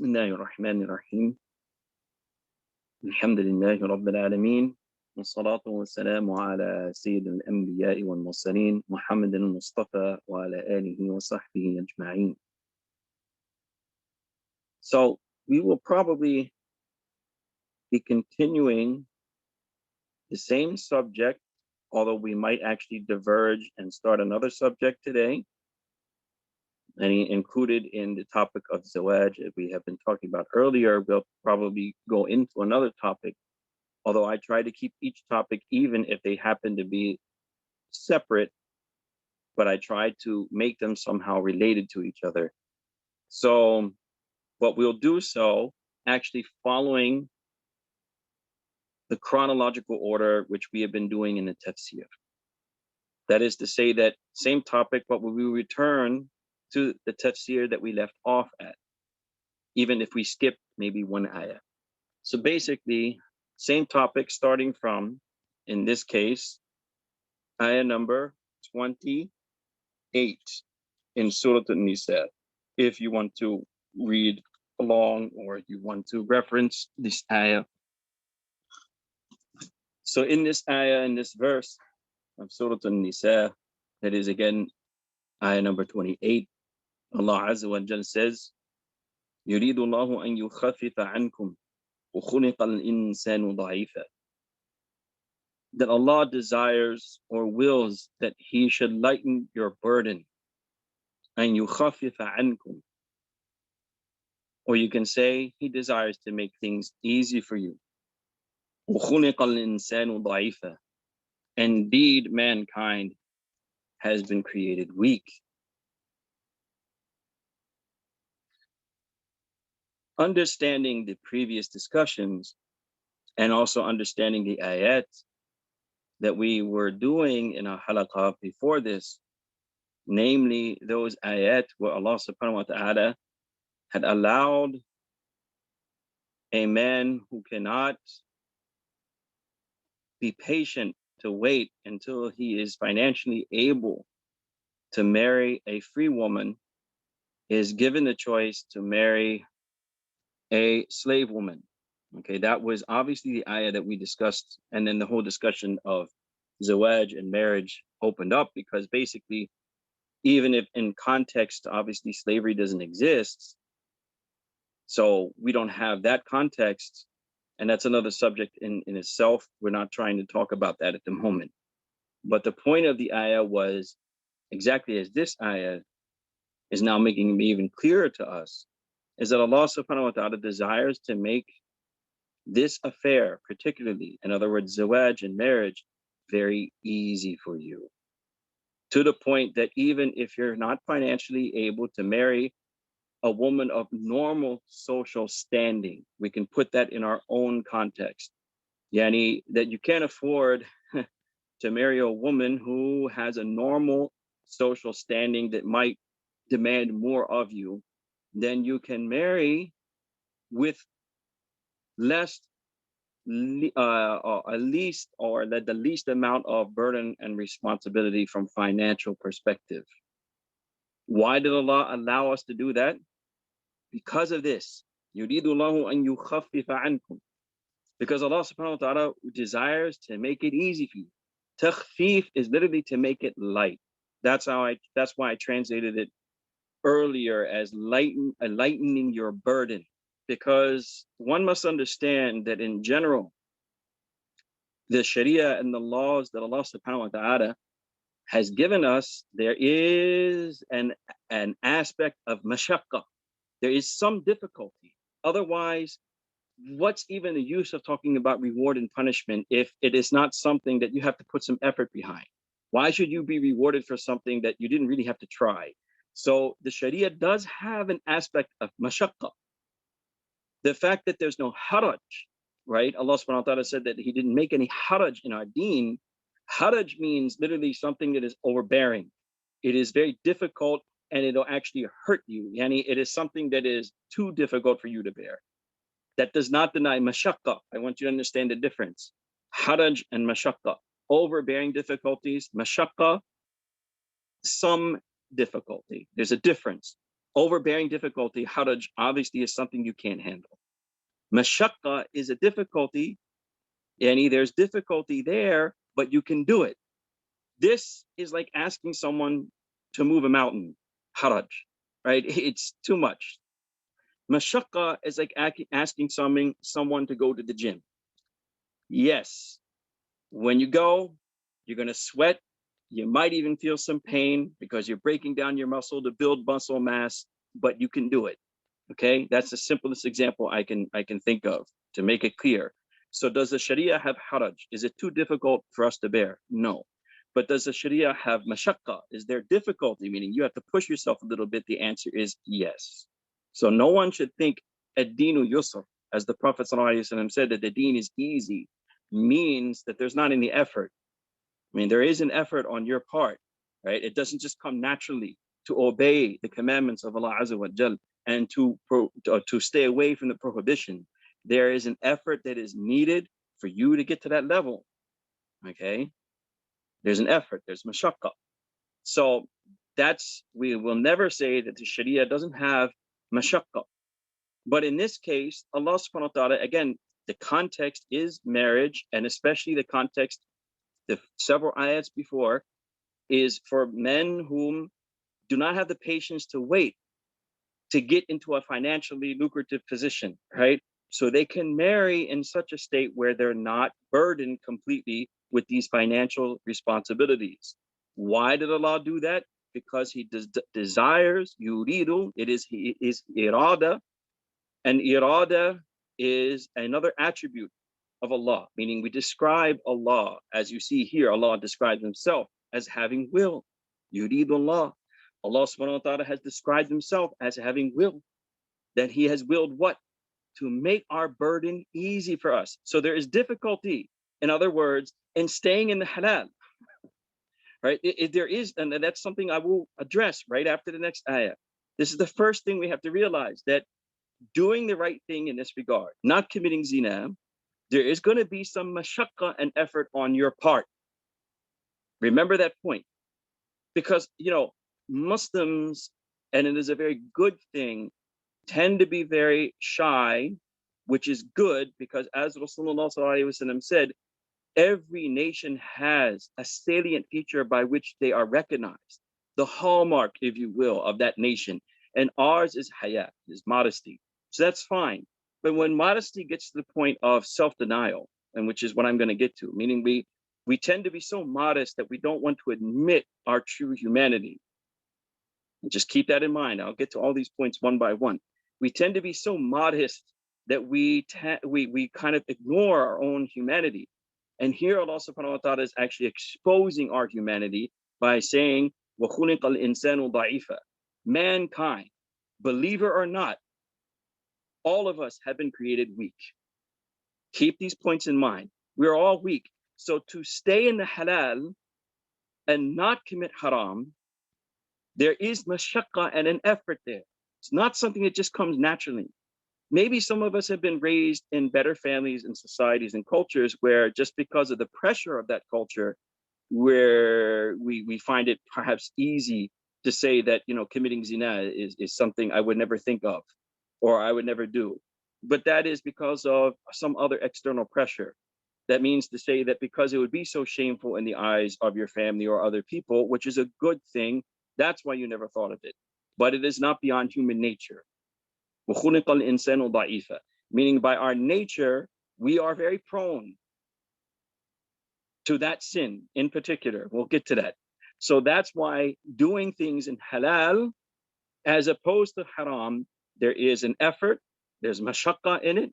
Bismillahir Rahmanir Rahim. Alhamdulillahi Rabbil Alameen. والصلاة والسلام على سيد الأنبياء والمرسلين محمد المصطفى وعلى آله وصحبه أجمعين. So we will probably be continuing the same subject, although we might actually diverge and start another subject today. And included in the topic of Zawaj, as we have been talking about earlier, we'll probably go into another topic, although I try to keep each topic even if they happen to be separate, but I try to make them somehow related to each other. So what we'll do so actually following the chronological order which we have been doing in the tafsir. That is to say that same topic, but we will return to the tafsir that we left off at, even if we skip maybe one ayah. So basically, same topic starting from, in this case, ayah number 28 in Surah An Nisa. If you want to read along or you want to reference this ayah. So in this ayah, in this verse of Surah An Nisa, that is again ayah number 28, Allah Azza wa Jal says, يريد الله أن يخفف عنكم وخلق الإنسان ضعيفا. That Allah desires or wills that He should lighten your burden. أن يخفف عنكم. Or you can say He desires to make things easy for you. وخلق الإنسان ضعيفا. Indeed, mankind has been created weak. Understanding the previous discussions and also understanding the ayat that we were doing in our halaqah before this, namely those ayat where Allah subhanahu wa ta'ala had allowed a man who cannot be patient to wait until he is financially able to marry a free woman is given the choice to marry a slave woman. Okay, that was obviously the ayah that we discussed, and then the whole discussion of zawaj and marriage opened up, because basically, even if in context, obviously slavery doesn't exist, so we don't have that context, and that's another subject in itself. We're not trying to talk about that at the moment. But the point of the ayah was exactly as this ayah is now making it even clearer to us, is that Allah subhanahu wa ta'ala desires to make this affair, particularly, in other words, zawaj and marriage, very easy for you. To the point that even if you're not financially able to marry a woman of normal social standing, we can put that in our own context. Yani, that you can't afford to marry a woman who has a normal social standing that might demand more of you, then you can marry with less, at least, or the least amount of burden and responsibility from financial perspective. Why did Allah allow us to do that? Because of this. يُرِيدُ اللَّهُ أَن يُخَفِّفَ عَنْكُمْ. Because Allah subhanahu wa ta'ala desires to make it easy for you. Takhfif is literally to make it light. That's why I translated it earlier as lightening your burden. Because one must understand that in general, the Sharia and the laws that Allah subhanahu wa ta'ala has given us, there is an aspect of mashaqqa. There is some difficulty. Otherwise, what's even the use of talking about reward and punishment if it is not something that you have to put some effort behind? Why should you be rewarded for something that you didn't really have to try? So the Sharia does have an aspect of mashaqqa. The fact that there's no haraj, right? Allah subhanahu wa ta'ala said that He didn't make any haraj in our deen. Haraj means literally something that is overbearing. It is very difficult and it'll actually hurt you. Yani, it is something that is too difficult for you to bear. That does not deny mashaqqa. I want you to understand the difference. Haraj and mashaqqa. Overbearing difficulties, mashaqqa, some difficulty. There's a difference. Overbearing difficulty, haraj, obviously is something you can't handle. Mashaqqa is a difficulty, and there's difficulty there, but you can do it. This is like asking someone to move a mountain, haraj, right? It's too much. Mashaqqa is like asking someone to go to the gym. Yes, when you go, you're going to sweat. You might even feel some pain because you're breaking down your muscle to build muscle mass, but you can do it. Okay, that's the simplest example I can think of to make it clear. So does the Sharia have haraj? Is it too difficult for us to bear? No. But does the Sharia have mashaqqa? Is there difficulty, meaning you have to push yourself a little bit? The answer is yes. So no one should think ad-dinu yusr, as the Prophet ﷺ said, that the deen is easy, means that there's not any effort. I mean, there is an effort on your part, right? It doesn't just come naturally to obey the commandments of Allah Azza wa Jal and to stay away from the prohibition. There is an effort that is needed for you to get to that level. Okay, there's an effort. There's mashaqqa. So we will never say that the Sharia doesn't have mashaqqa. But in this case, Allah Subhanahu wa Taala, again, the context is marriage, and especially the context, the several ayats before, is for men whom do not have the patience to wait to get into a financially lucrative position, right? So they can marry in such a state where they're not burdened completely with these financial responsibilities. Why did Allah do that? Because He desires, yuridu, it is irada, and irada is another attribute of Allah, meaning we describe Allah, as you see here, Allah describes Himself as having will. Yuridu Allah. Allah subhanahu wa ta'ala has described Himself as having will, that He has willed what? To make our burden easy for us. So there is difficulty, in other words, in staying in the halal, right? There is, and that's something I will address right after the next ayah. This is the first thing we have to realize, that doing the right thing in this regard, not committing zina, there is going to be some mashaqqa and effort on your part. Remember that point. Because, Muslims, and it is a very good thing, tend to be very shy, which is good because, as Rasulullah ﷺ said, every nation has a salient feature by which they are recognized, the hallmark, if you will, of that nation. And ours is haya, is modesty. So that's fine. But when modesty gets to the point of self-denial, and which is what I'm going to get to, meaning we tend to be so modest that we don't want to admit our true humanity. And just keep that in mind. I'll get to all these points one by one. We tend to be so modest that we kind of ignore our own humanity. And here Allah subhanahu wa ta'ala is actually exposing our humanity by saying, وَخُلِقَ الْإِنسَانُ ضَعِيفًا. Mankind, believer or not, all of us have been created weak. Keep these points in mind. We're all weak. So to stay in the halal and not commit haram, there is mashaqqa and an effort there. It's not something that just comes naturally. Maybe some of us have been raised in better families and societies and cultures where, just because of the pressure of that culture, where we find it perhaps easy to say that, committing zina is something I would never think of or I would never do. But that is because of some other external pressure. That means to say that because it would be so shameful in the eyes of your family or other people, which is a good thing, that's why you never thought of it. But it is not beyond human nature. Meaning, by our nature, we are very prone to that sin in particular. We'll get to that. So that's why doing things in halal as opposed to haram, there is an effort, there's mashaqqa in it,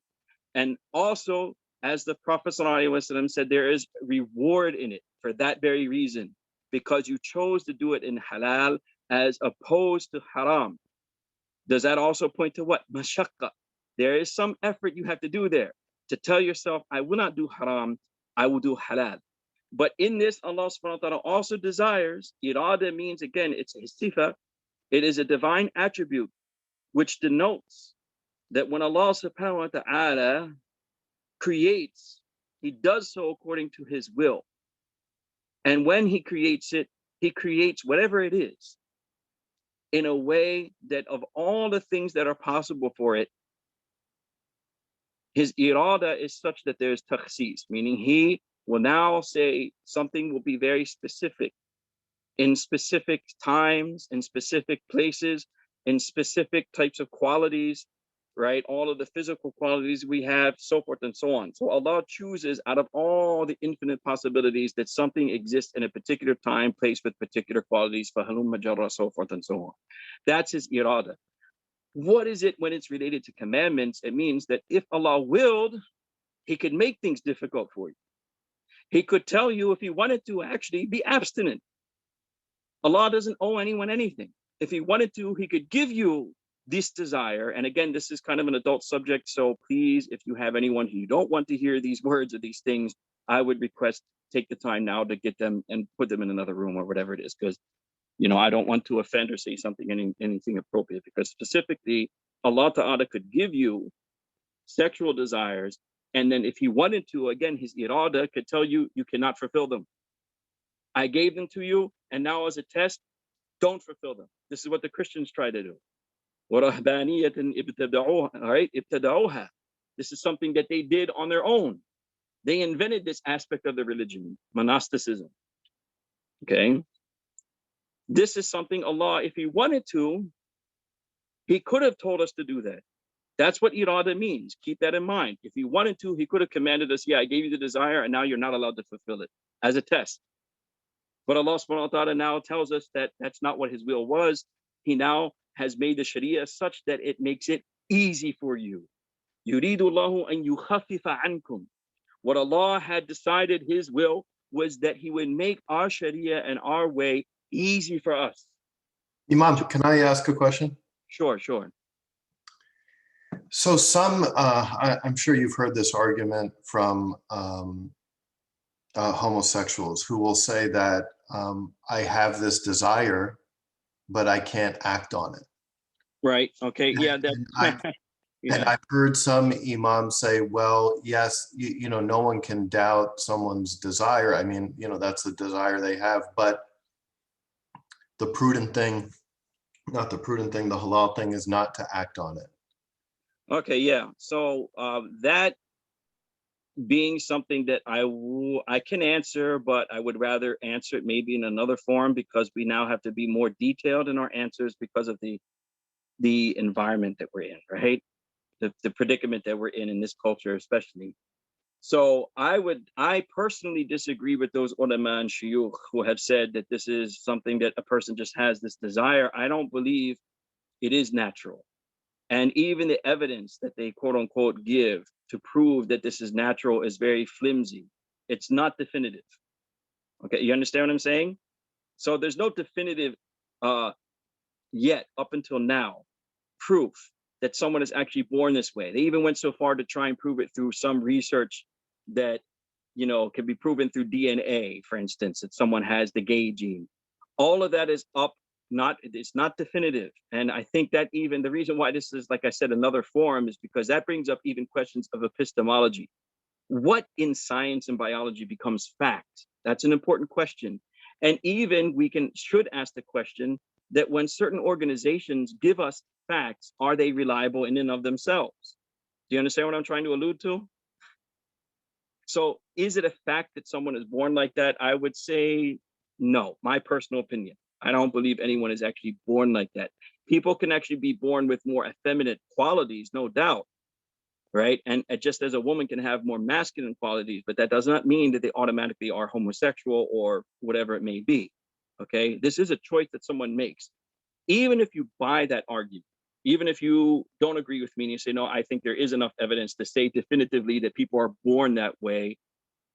and also, as the Prophet ﷺ said, there is reward in it for that very reason, because you chose to do it in halal as opposed to haram. Does that also point to what? Mashaqqa. There is some effort you have to do there to tell yourself, I will not do haram, I will do halal. But in this, Allah subhanahu wa ta'ala also desires, irada means, again, it's a sifa, it is a divine attribute, which denotes that when Allah subhanahu wa ta'ala creates, He does so according to His will. And when He creates it, He creates whatever it is. in a way that of all the things that are possible for it, his irada is such that there's takhsis, meaning he will now say something will be very specific in specific times, in specific places, in specific types of qualities, right? All of the physical qualities we have, so forth and so on. So Allah chooses out of all the infinite possibilities that something exists in a particular time, place with particular qualities, فَهَلُمَّ جَرَّ, so forth and so on. That's his irada. What is it when it's related to commandments? It means that if Allah willed, he could make things difficult for you. He could tell you if he wanted to actually be abstinent. Allah doesn't owe anyone anything. If he wanted to, he could give you this desire. And again, this is kind of an adult subject. So please, if you have anyone who you don't want to hear these words or these things, I would request take the time now to get them and put them in another room or whatever it is. Because, I don't want to offend or say something, anything appropriate. Because specifically, Allah Ta'ala could give you sexual desires. And then if he wanted to, again, his irada could tell you, you cannot fulfill them. I gave them to you, and now as a test, don't fulfill them. This is what the Christians try to do. وَرَهْبَانِيَّةً ابْتَدَعُوهَا. This is something that they did on their own. They invented this aspect of the religion, monasticism. Okay? This is something Allah, if he wanted to, he could have told us to do that. That's what irada means. Keep that in mind. If he wanted to, he could have commanded us, yeah, I gave you the desire, and now you're not allowed to fulfill it as a test. But Allah subhanahu wa ta'ala now tells us that that's not what his will was. He now has made the Sharia such that it makes it easy for you. يُرِيدُ اللَّهُ أَن يُخَفِّفَ عَنْكُمْ. What Allah had decided his will was that he would make our Sharia and our way easy for us. Imam, can I ask a question? Sure, sure. So I'm sure you've heard this argument from homosexuals who will say that I have this desire, but I can't act on it. Right. Okay. Yeah. And I've heard some imams say, well, yes, no one can doubt someone's desire. I mean, that's the desire they have, but the prudent thing, not the prudent thing, the halal thing is not to act on it. Okay. Yeah. So that being something that I can answer, but I would rather answer it maybe in another form, because we now have to be more detailed in our answers because of the environment that we're in, right? The predicament that we're in this culture, especially. So I personally disagree with those ulama and shuyukh who have said that this is something that a person just has this desire. I don't believe it is natural. And even the evidence that they quote unquote give to prove that this is natural is very flimsy. It's not definitive. Okay, you understand what I'm saying? So there's no definitive yet up until now proof that someone is actually born this way. They even went so far to try and prove it through some research that can be proven through DNA, for instance, that someone has the gay gene. All of that is up. It's not definitive. And I think that even the reason why this is, like I said, another forum is because that brings up even questions of epistemology. What in science and biology becomes fact? That's an important question. And even should ask the question that when certain organizations give us facts, are they reliable in and of themselves? Do you understand what I'm trying to allude to? So is it a fact that someone is born like that? I would say no, my personal opinion. I don't believe anyone is actually born like that. People can actually be born with more effeminate qualities, no doubt, right? And just as a woman can have more masculine qualities, but that does not mean that they automatically are homosexual or whatever it may be, okay? This is a choice that someone makes. Even if you buy that argument, even if you don't agree with me and you say, no, I think there is enough evidence to say definitively that people are born that way,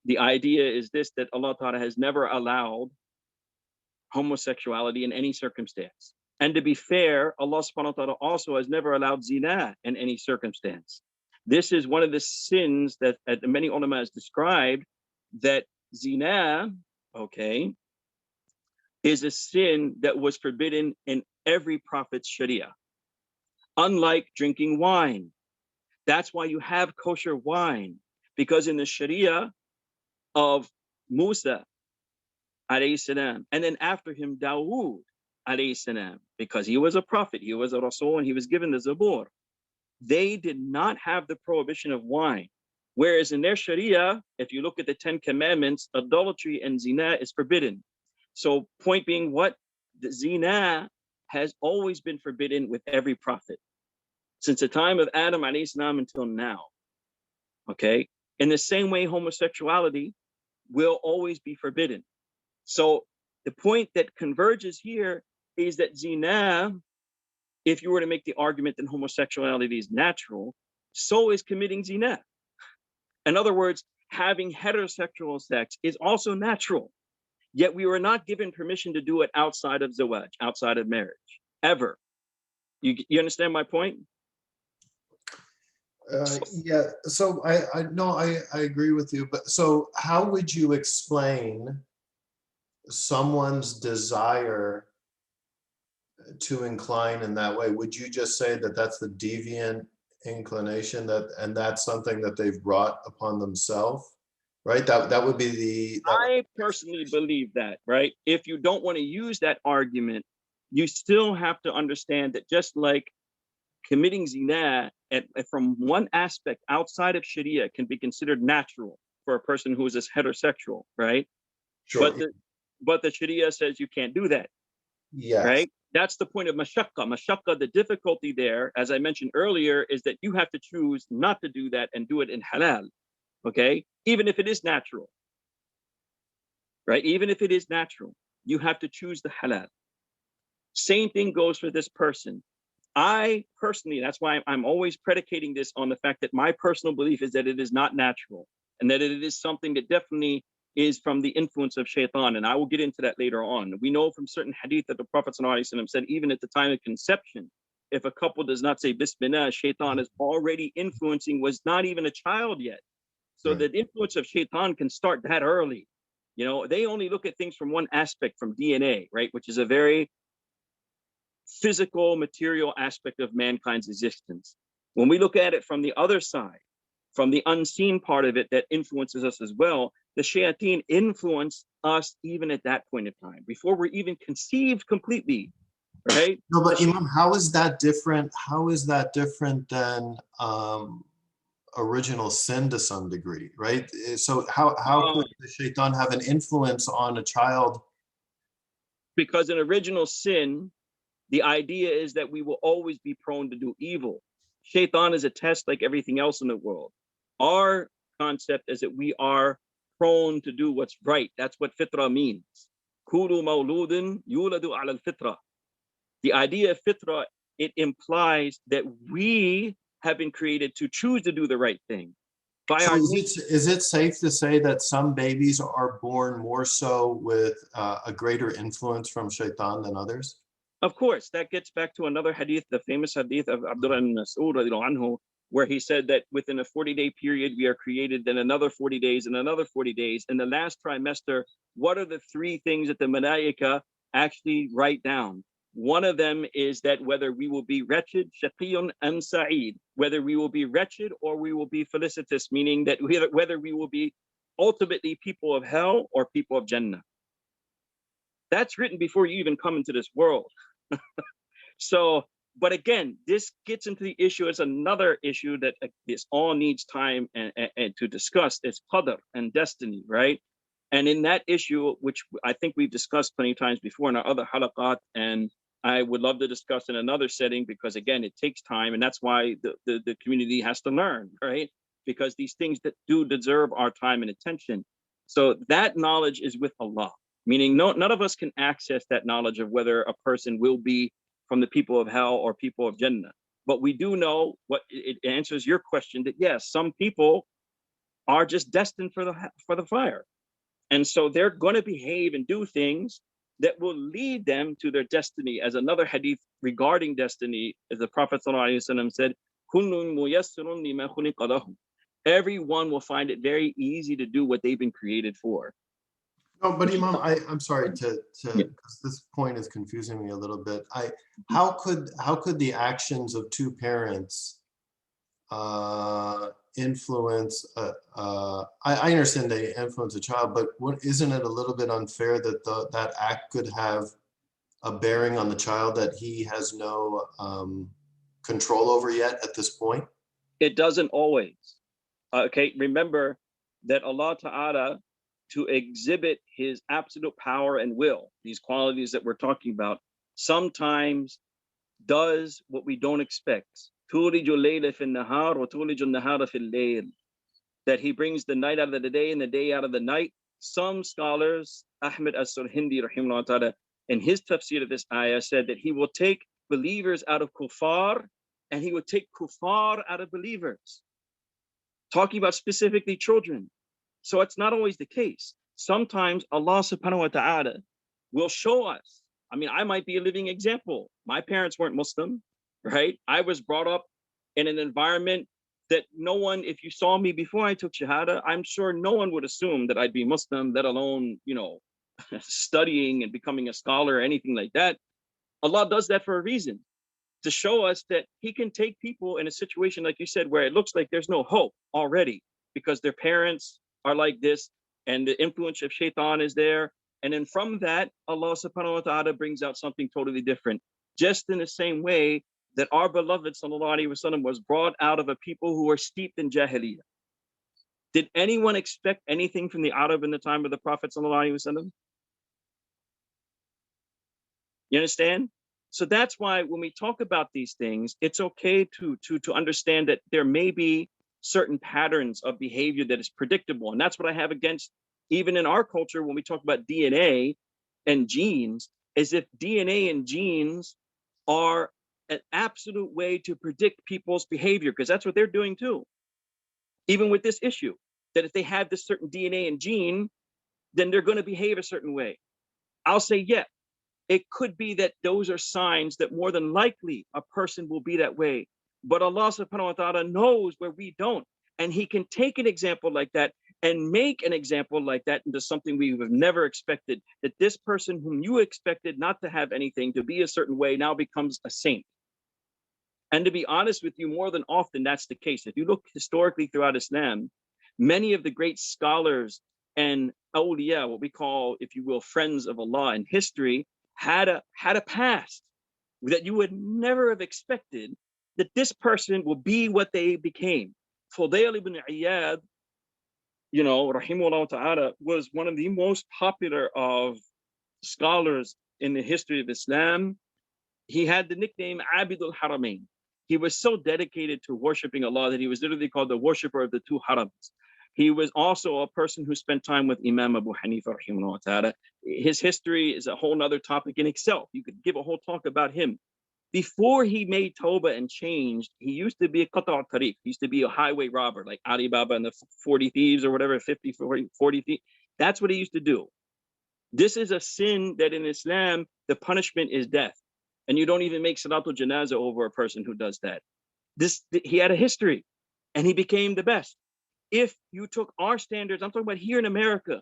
the idea is this, that Allah Ta'ala has never allowed homosexuality in any circumstance. And to be fair, Allah subhanahu wa ta'ala also has never allowed zina in any circumstance. This is one of the sins that many ulama has described, that zina, okay, is a sin that was forbidden in every prophet's sharia. Unlike drinking wine. That's why you have kosher wine, because in the sharia of Musa alayhi salam, and then after him Dawood alayhi salam, because he was a prophet, he was a Rasul, and he was given the Zabur. They did not have the prohibition of wine. Whereas in their Sharia, if you look at the 10 commandments, adultery and zina is forbidden. So point being what? The zina has always been forbidden with every prophet since the time of Adam alayhi salam until now. Okay. In the same way, homosexuality will always be forbidden. So the point that converges here is that zina, if you were to make the argument that homosexuality is natural, so is committing zina. In other words, having heterosexual sex is also natural. Yet we were not given permission to do it outside of zawaj, outside of marriage, ever. You understand my point? Yeah, so I no, I agree with you, but so how would you explain someone's desire to incline in that way? Would you just say that that's the deviant inclination, that and that's something that they've brought upon themselves, right? That would be I personally believe that, right? If you don't want to use that argument, you still have to understand that just like committing zina from one aspect outside of Sharia can be considered natural for a person who is this heterosexual, right? sure. But the Sharia says you can't do that, Yes. right? That's the point of mashaqqa. Mashaqqa, the difficulty there, as I mentioned earlier, is that you have to choose not to do that and do it in halal, okay? Even if it is natural, right? Even if it is natural, you have to choose the halal. Same thing goes for this person. I personally, that's why I'm always predicating this on the fact that my personal belief is that it is not natural and that it is something that definitely is from the influence of shaitan. And I will get into that later on. We know from certain hadith that the Prophet ﷺ said, even at the time of conception, if a couple does not say Bismillah, shaitan is already influencing, was not even a child yet. So Right. the influence of shaitan can start that early. You know, they only look at things from one aspect, from DNA, right? Which is a very physical, material aspect of mankind's existence. When we look at it from the other side, from the unseen part of it that influences us as well, the shayateen influence us even at that point of time, before we're even conceived completely, right? No, but Imam, how is that different? How is that different than original sin to some degree, right? So how Uh, could the shaitan have an influence on a child? because in original sin, the idea is that we will always be prone to do evil. Shaitan is a test like everything else in the world. Our concept is that we are prone to do what's right. That's what fitrah means. Kulu mawludin yuladu ala al-fitrah. The idea of fitrah, it implies that we have been created to choose to do the right thing. By So our is it safe to say that some babies are born more so with a greater influence from shaitan than others? Of course, that gets back to another hadith, the famous hadith of Abdullah ibn Mas'ud anhu, where he said that within a 40-day period, we are created, then another 40 days, and another 40 days. In the last trimester, what are the three things that the malaika actually write down? One of them is that whether we will be wretched, shaqiyun and sa'id, whether we will be wretched or we will be felicitous, meaning that whether we will be ultimately people of hell or people of Jannah. That's written before you even come into this world. So, but again, this gets into the issue. It's another issue that this all needs time and to discuss. It's qadr and destiny, right? And in that issue, which I think we've discussed plenty of times before in our other halaqat, and I would love to discuss in another setting, because again, it takes time, and that's why the community has to learn, right? Because these things that do deserve our time and attention. So that knowledge is with Allah, meaning none of us can access that knowledge of whether a person will be from the people of hell or people of Jannah. But we do know what it answers your question, that yes, some people are just destined for the fire. And so they're going to behave and do things that will lead them to their destiny. As another hadith regarding destiny, as the Prophet ﷺ said, everyone will find it very easy to do what they've been created for. No, but Imam, I'm sorry Yeah. because this point is confusing me a little bit. How could the actions of two parents influence? I understand they influence a child, but isn't it a little bit unfair that that act could have a bearing on the child that he has no control over yet at this point? It doesn't always. Okay, remember that Allah Ta'ala, to exhibit his absolute power and will, these qualities that we're talking about, sometimes does what we don't expect. تُولِجُ اللَّيْلَ فِي النَّهَارِ وَتُولِجُ النَّهَارَ فِي اللَّيْلِ. That he brings the night out of the day and the day out of the night. Some scholars, Ahmed as-Surhindi rahimahullah ta'ala, in his tafsir of this ayah said that he will take believers out of kuffar and he will take kuffar out of believers. Talking about specifically children. So it's not always the case. Sometimes Allah subhanahu wa ta'ala will show us. I mean, I might be a living example. My parents weren't Muslim, right? I was brought up in an environment that no one, if you saw me before I took Shahada, I'm sure no one would assume that I'd be Muslim, let alone, you know, studying and becoming a scholar or anything like that. Allah does that for a reason, to show us that he can take people in a situation, like you said, where it looks like there's no hope already because their parents are like this and the influence of shaitan is there. And then from that, Allah subhanahu wa ta'ala brings out something totally different. Just in the same way that our beloved sallallahu alaihi wasallam was brought out of a people who were steeped in jahiliyyah. Did anyone expect anything from the Arab in the time of the Prophet sallallahu alaihi wasallam? You understand? So that's why when we talk about these things, it's okay to understand that there may be certain patterns of behavior that is predictable. And that's what I have against, even in our culture, when we talk about DNA and genes, as if DNA and genes are an absolute way to predict people's behavior, because that's what they're doing too. Even with this issue, that if they have this certain DNA and gene, then they're going to behave a certain way. I'll say, yeah, it could be that those are signs that more than likely a person will be that way. But Allah subhanahu wa ta'ala knows where we don't. And he can take an example like that and make an example like that into something we have never expected. That this person whom you expected not to have anything, to be a certain way, now becomes a saint. And to be honest with you, more than often, that's the case. If you look historically throughout Islam, many of the great scholars and awliya, what we call, if you will, friends of Allah in history, had a past that you would never have expected that this person will be what they became. Fudail ibn Iyad, you know, rahimahullah ta'ala, was one of the most popular of scholars in the history of Islam. He had the nickname Abidul Haramain. He was so dedicated to worshiping Allah that he was literally called the worshipper of the two harams. He was also a person who spent time with Imam Abu Hanifa rahimahullah ta'ala. His history is a whole nother topic in itself. You could give a whole talk about him. Before he made Tawbah and changed, he used to be a qata' tariq. He used to be a highway robber, like Ali Baba and the 40 thieves or whatever, 40 thieves. That's what he used to do. This is a sin that in Islam, the punishment is death. And you don't even make Salatul Janazah over a person who does that. He had a history and he became the best. If you took our standards, I'm talking about here in America,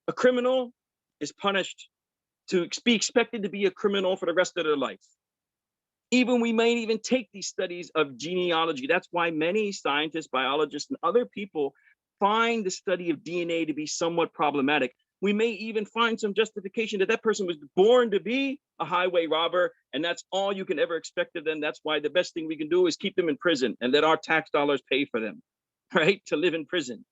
a criminal is punished to be expected to be a criminal for the rest of their life. Even we might even take these studies of genealogy. That's why many scientists, biologists, and other people find the study of DNA to be somewhat problematic. We may even find some justification that that person was born to be a highway robber, and that's all you can ever expect of them. That's why the best thing we can do is keep them in prison and let our tax dollars pay for them, right? To live in prison.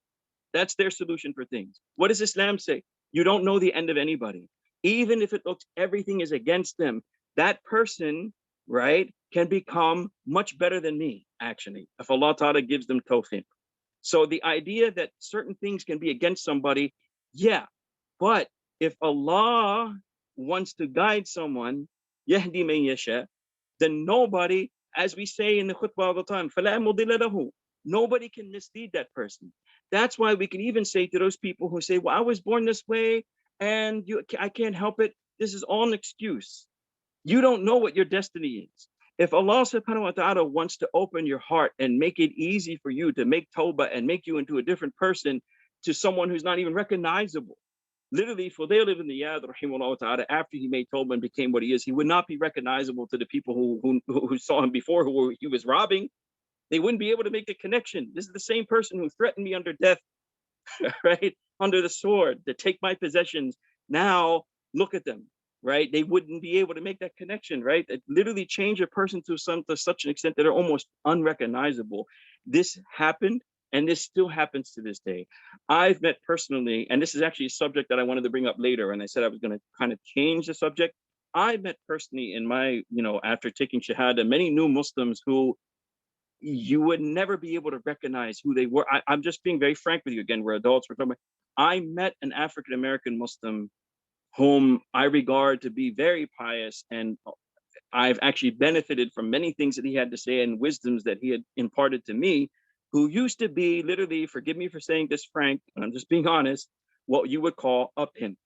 That's their solution for things. What does Islam say? You don't know the end of anybody. Even if it looks everything is against them, that person, right, can become much better than me, actually, if Allah Ta'ala gives them tawfiq. So the idea that certain things can be against somebody, yeah, but if Allah wants to guide someone, yahdi man yasha, then nobody, as we say in the khutbah all the time, فَلَا مُضِلَّ لَهُ, nobody can mislead that person. That's why we can even say to those people who say, well, I was born this way and I can't help it. This is all an excuse. You don't know what your destiny is. If Allah subhanahu wa ta'ala wants to open your heart and make it easy for you to make tawbah and make you into a different person, to someone who's not even recognizable. Literally, Fudail ibn Iyad rahimahullah ta'ala, after he made tawbah and became what he is, he would not be recognizable to the people who saw him before, he was robbing. They wouldn't be able to make the connection. This is the same person who threatened me under death, right? Under the sword, to take my possessions. Now, look at them. right? They wouldn't be able to make that connection, right? It literally changed a person to such an extent that they're almost unrecognizable. This happened, and this still happens to this day. I've met personally, and this is actually a subject that I wanted to bring up later, and I said I was going to kind of change the subject. I met personally in my, after taking Shahada, many new Muslims who you would never be able to recognize who they were. I'm just being very frank with you. Again, we're adults. We're talking about, I met an African American Muslim whom I regard to be very pious, and I've actually benefited from many things that he had to say and wisdoms that he had imparted to me, who used to be literally, forgive me for saying this, Frank, and I'm just being honest, what you would call a pimp.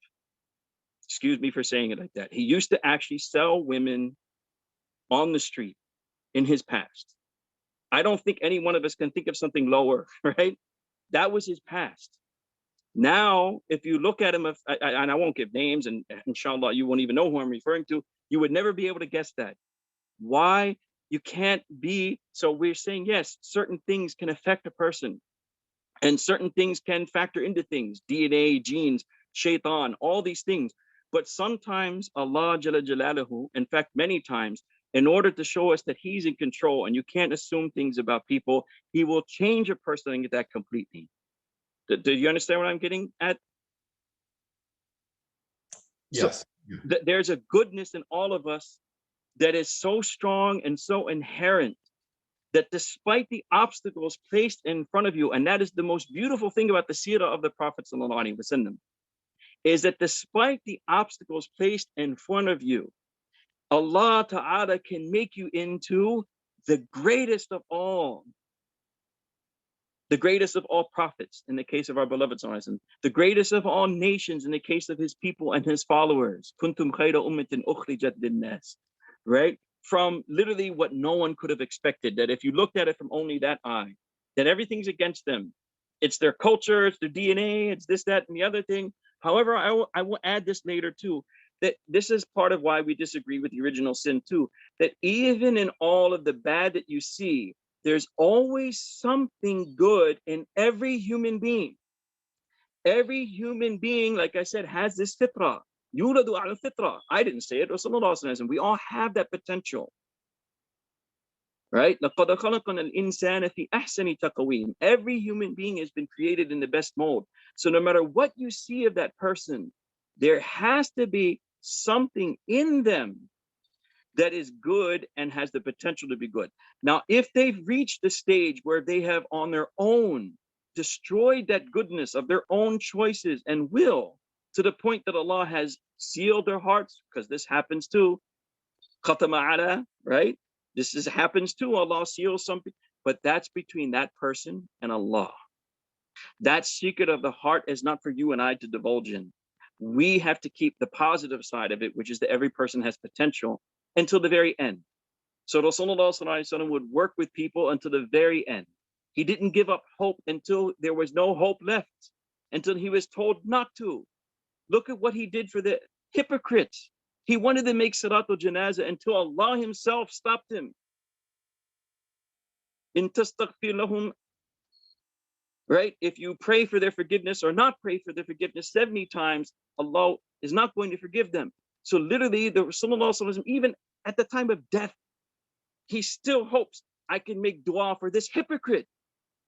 Excuse me for saying it like that. He used to actually sell women on the street in his past. I don't think any one of us can think of something lower, right? That was his past. Now, if you look at him, and I won't give names, and inshallah, you won't even know who I'm referring to, you would never be able to guess that. Why? You can't be. So we're saying, yes, certain things can affect a person, and certain things can factor into things, DNA, genes, shaitan, all these things. But sometimes Allah Jalla Jalaluhu, in fact, many times, in order to show us that he's in control and you can't assume things about people, he will change a person and get that completely. Do you understand what I'm getting at? Yes. So there's a goodness in all of us that is so strong and so inherent that despite the obstacles placed in front of you, and that is the most beautiful thing about the seerah of the Prophet sallallahu alaihi wasallam, is that despite the obstacles placed in front of you, Allah Ta'ala can make you into the greatest of all. The greatest of all prophets in the case of our beloved Sallallahu, the greatest of all nations in the case of his people and his followers. Kuntum khayra ummatin ukhrijat linnas. Right? From literally what no one could have expected, that if you looked at it from only that eye, that everything's against them. It's their culture, it's their DNA, it's this, that, and the other thing. However, I will add this later too, that this is part of why we disagree with the original sin too, that even in all of the bad that you see, there's always something good in every human being. Every human being, like I said, has this fitrah. Yuladu al fitrah. I didn't say it. Rasulullah sallallahu alaihi wasallam. We all have that potential. Right? لَقَدْ خَلَقْنَا الْإِنسَانَ فِي أَحْسَنِ تَقْوِيمٍ. Every human being has been created in the best mold. So no matter what you see of that person, there has to be something in them that is good and has the potential to be good. Now, if they've reached the stage where they have on their own destroyed that goodness of their own choices and will, to the point that Allah has sealed their hearts, because this happens too, khatama ala, right? Happens too, Allah seals something, but that's between that person and Allah. That secret of the heart is not for you and I to divulge in. We have to keep the positive side of it, which is that every person has potential, until the very end. So Rasulullah would work with people until the very end. He didn't give up hope until there was no hope left, until he was told not to. Look at what he did for the hypocrites. He wanted to make Salatul Janazah until Allah himself stopped him. In tastaghfir lahum, right? If you pray for their forgiveness or not pray for their forgiveness 70 times, Allah is not going to forgive them. So literally, the Rasulullah, even at the time of death, he still hopes I can make dua for this hypocrite,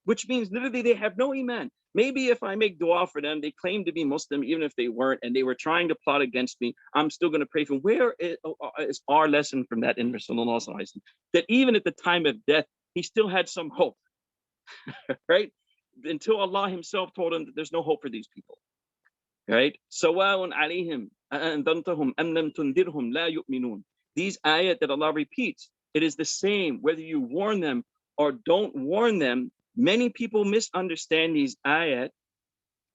which means literally they have no iman. Maybe if I make dua for them, they claim to be Muslim, even if they weren't, and they were trying to plot against me, I'm still going to pray for them. Where is our lesson from that in Rasulullah? That even at the time of death, he still had some hope, right? Until Allah himself told him that there's no hope for these people. Right? Sawa'un alayhim anzartahum am lam tundirhum la yu'minun. These ayat that Allah repeats, it is the same whether you warn them or don't warn them. Many people misunderstand these ayat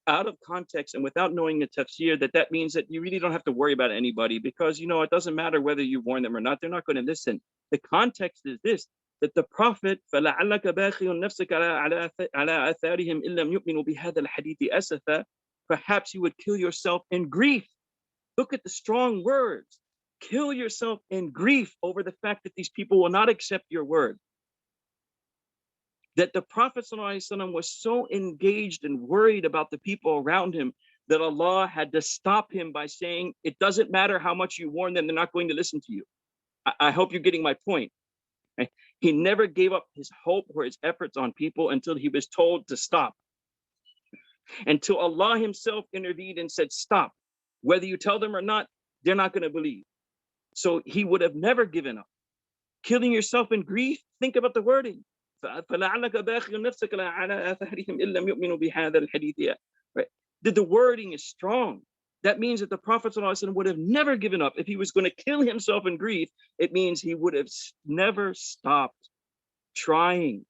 out of context and without knowing the tafsir, that means that you really don't have to worry about anybody, because it doesn't matter whether you warn them or not, they're not going to listen. The context is this, that the Prophet فَلَعَلَّكَ بَاخِعٌ نَفْسَكَ عَلَىٰ آثَارِهِمْ إِن لَّمْ يُؤْمِنُوا بِهَذَا الْحَدِيثِ أَسَفًا. Perhaps you would kill yourself in grief. Look at the strong words. Kill yourself in grief over the fact that these people will not accept your word. That the Prophet ﷺ was so engaged and worried about the people around him that Allah had to stop him by saying, it doesn't matter how much you warn them, they're not going to listen to you. I hope you're getting my point. Right? He never gave up his hope or his efforts on people until he was told to stop. Until Allah himself intervened and said, stop. Whether you tell them or not, they're not going to believe. So he would have never given up. Killing yourself in grief, think about the wording. Right? The wording is strong. That means that the Prophet ﷺ would have never given up. If he was going to kill himself in grief, it means he would have never stopped trying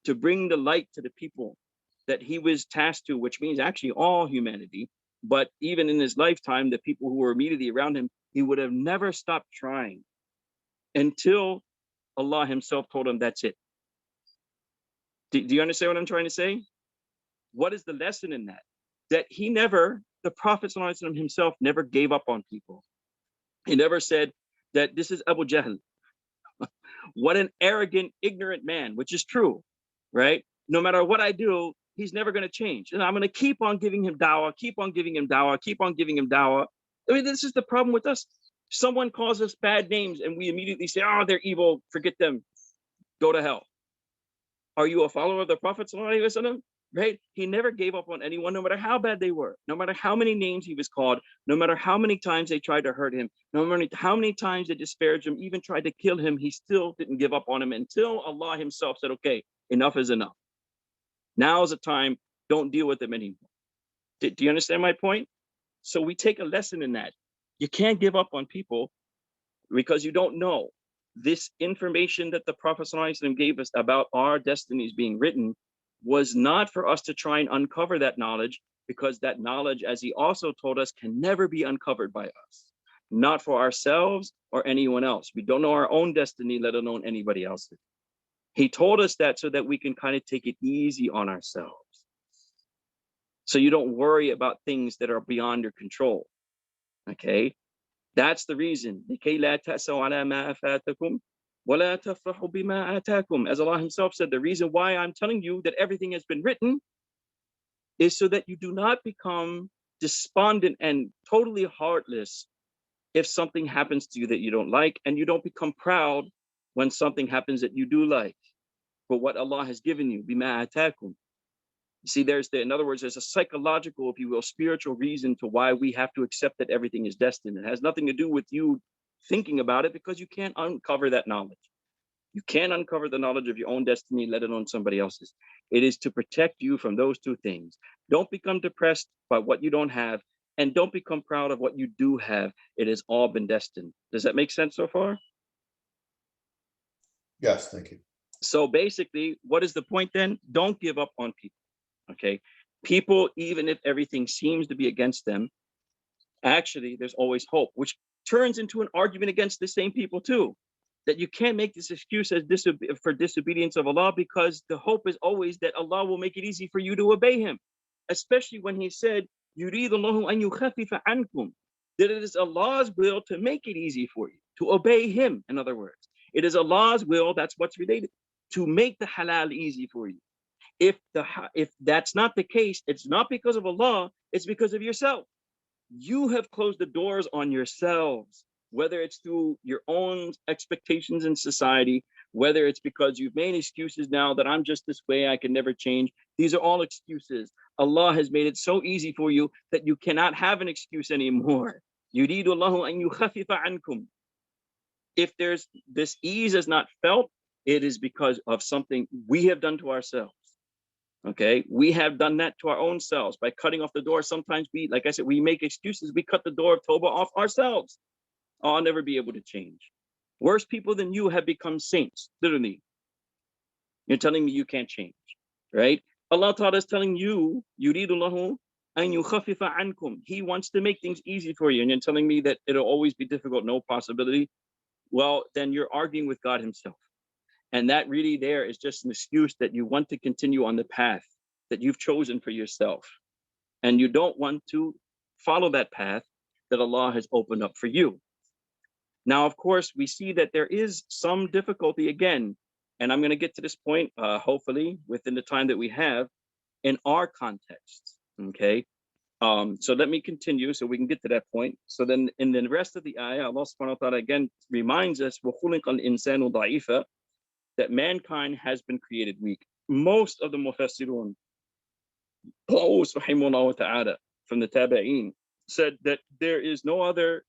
to bring the light to the people that he was tasked to, which means actually all humanity. But even in his lifetime, the people who were immediately around him, he would have never stopped trying until Allah himself told him, that's it. Do you understand what I'm trying to say? What is the lesson in that? That he never, the Prophet ﷺ himself never gave up on people. He never said that this is Abu Jahl. What an arrogant, ignorant man, which is true, right? No matter what I do, he's never going to change. And I'm going to keep on giving him dawah, keep on giving him dawah, keep on giving him dawah. I mean, this is the problem with us. Someone calls us bad names and we immediately say, oh, they're evil, forget them, go to hell. Are you a follower of the Prophet ﷺ? Right? He never gave up on anyone, no matter how bad they were, no matter how many names he was called, no matter how many times they tried to hurt him, no matter how many times they disparaged him, even tried to kill him, he still didn't give up on him until Allah himself said, okay, enough is enough. Now is the time, don't deal with them anymore. Do you understand my point? So we take a lesson in that. You can't give up on people because you don't know. This information that the Prophet ﷺ gave us about our destinies being written was not for us to try and uncover that knowledge, because that knowledge, as he also told us, can never be uncovered by us, not for ourselves or anyone else. We don't know our own destiny, let alone anybody else's. He told us that so that we can kind of take it easy on ourselves. So you don't worry about things that are beyond your control. Okay? That's the reason. As Allah himself said, the reason why I'm telling you that everything has been written is so that you do not become despondent and totally heartless if something happens to you that you don't like, and you don't become proud when something happens that you do like. But what Allah has given you, bima atakum. You see, in other words, there's a psychological, if you will, spiritual reason to why we have to accept that everything is destined. It has nothing to do with you thinking about it, because you can't uncover that knowledge. You can't uncover the knowledge of your own destiny, let alone somebody else's. It is to protect you from those two things. Don't become depressed by what you don't have, and don't become proud of what you do have. It has all been destined. Does that make sense so far? Yes, thank you. So basically, what is the point then? Don't give up on people. Okay, people, even if everything seems to be against them, actually there's always hope, which turns into an argument against the same people too, that you can't make this excuse as for disobedience of Allah, because the hope is always that Allah will make it easy for you to obey him, especially when he said, يُرِيدُ اللَّهُ أَن يُخَفِّفَ عَنْكُمْ, that it is Allah's will to make it easy for you, to obey him. In other words, it is Allah's will, that's what's related, to make the halal easy for you. If that's not the case, it's not because of Allah, it's because of yourself. You have closed the doors on yourselves, whether it's through your own expectations in society, whether it's because you've made excuses now that I'm just this way, I can never change. These are all excuses. Allah has made it so easy for you that you cannot have an excuse anymore. يُرِيدُ اللَّهُ أَن يُخَفِّفَ عَنْكُمْ. If there's this ease is not felt, it is because of something we have done to ourselves. Okay, we have done that to our own selves by cutting off the door. Sometimes we, like I said, we make excuses. We cut the door of Tawbah off ourselves. Oh, I'll never be able to change. Worse people than you have become saints, literally. You're telling me you can't change, right? Allah Ta'ala is telling you, يُرِيدُ اللَّهُ أَن يُخَفِّفَ عَنْكُمْ. He wants to make things easy for you. And you're telling me that it'll always be difficult, no possibility. Well, then you're arguing with God himself. And that really there is just an excuse that you want to continue on the path that you've chosen for yourself. And you don't want to follow that path that Allah has opened up for you. Now, of course, we see that there is some difficulty again, and I'm going to get to this point, hopefully, within the time that we have, in our context, okay? So let me continue so we can get to that point. So then in the rest of the ayah, Allah subhanahu wa ta'ala again reminds us وَخُلِقَ الْإِنسَانُ ضَعِيفًا, that mankind has been created weak. Most of the mufassirun, from the tabi'een, said that there is no other,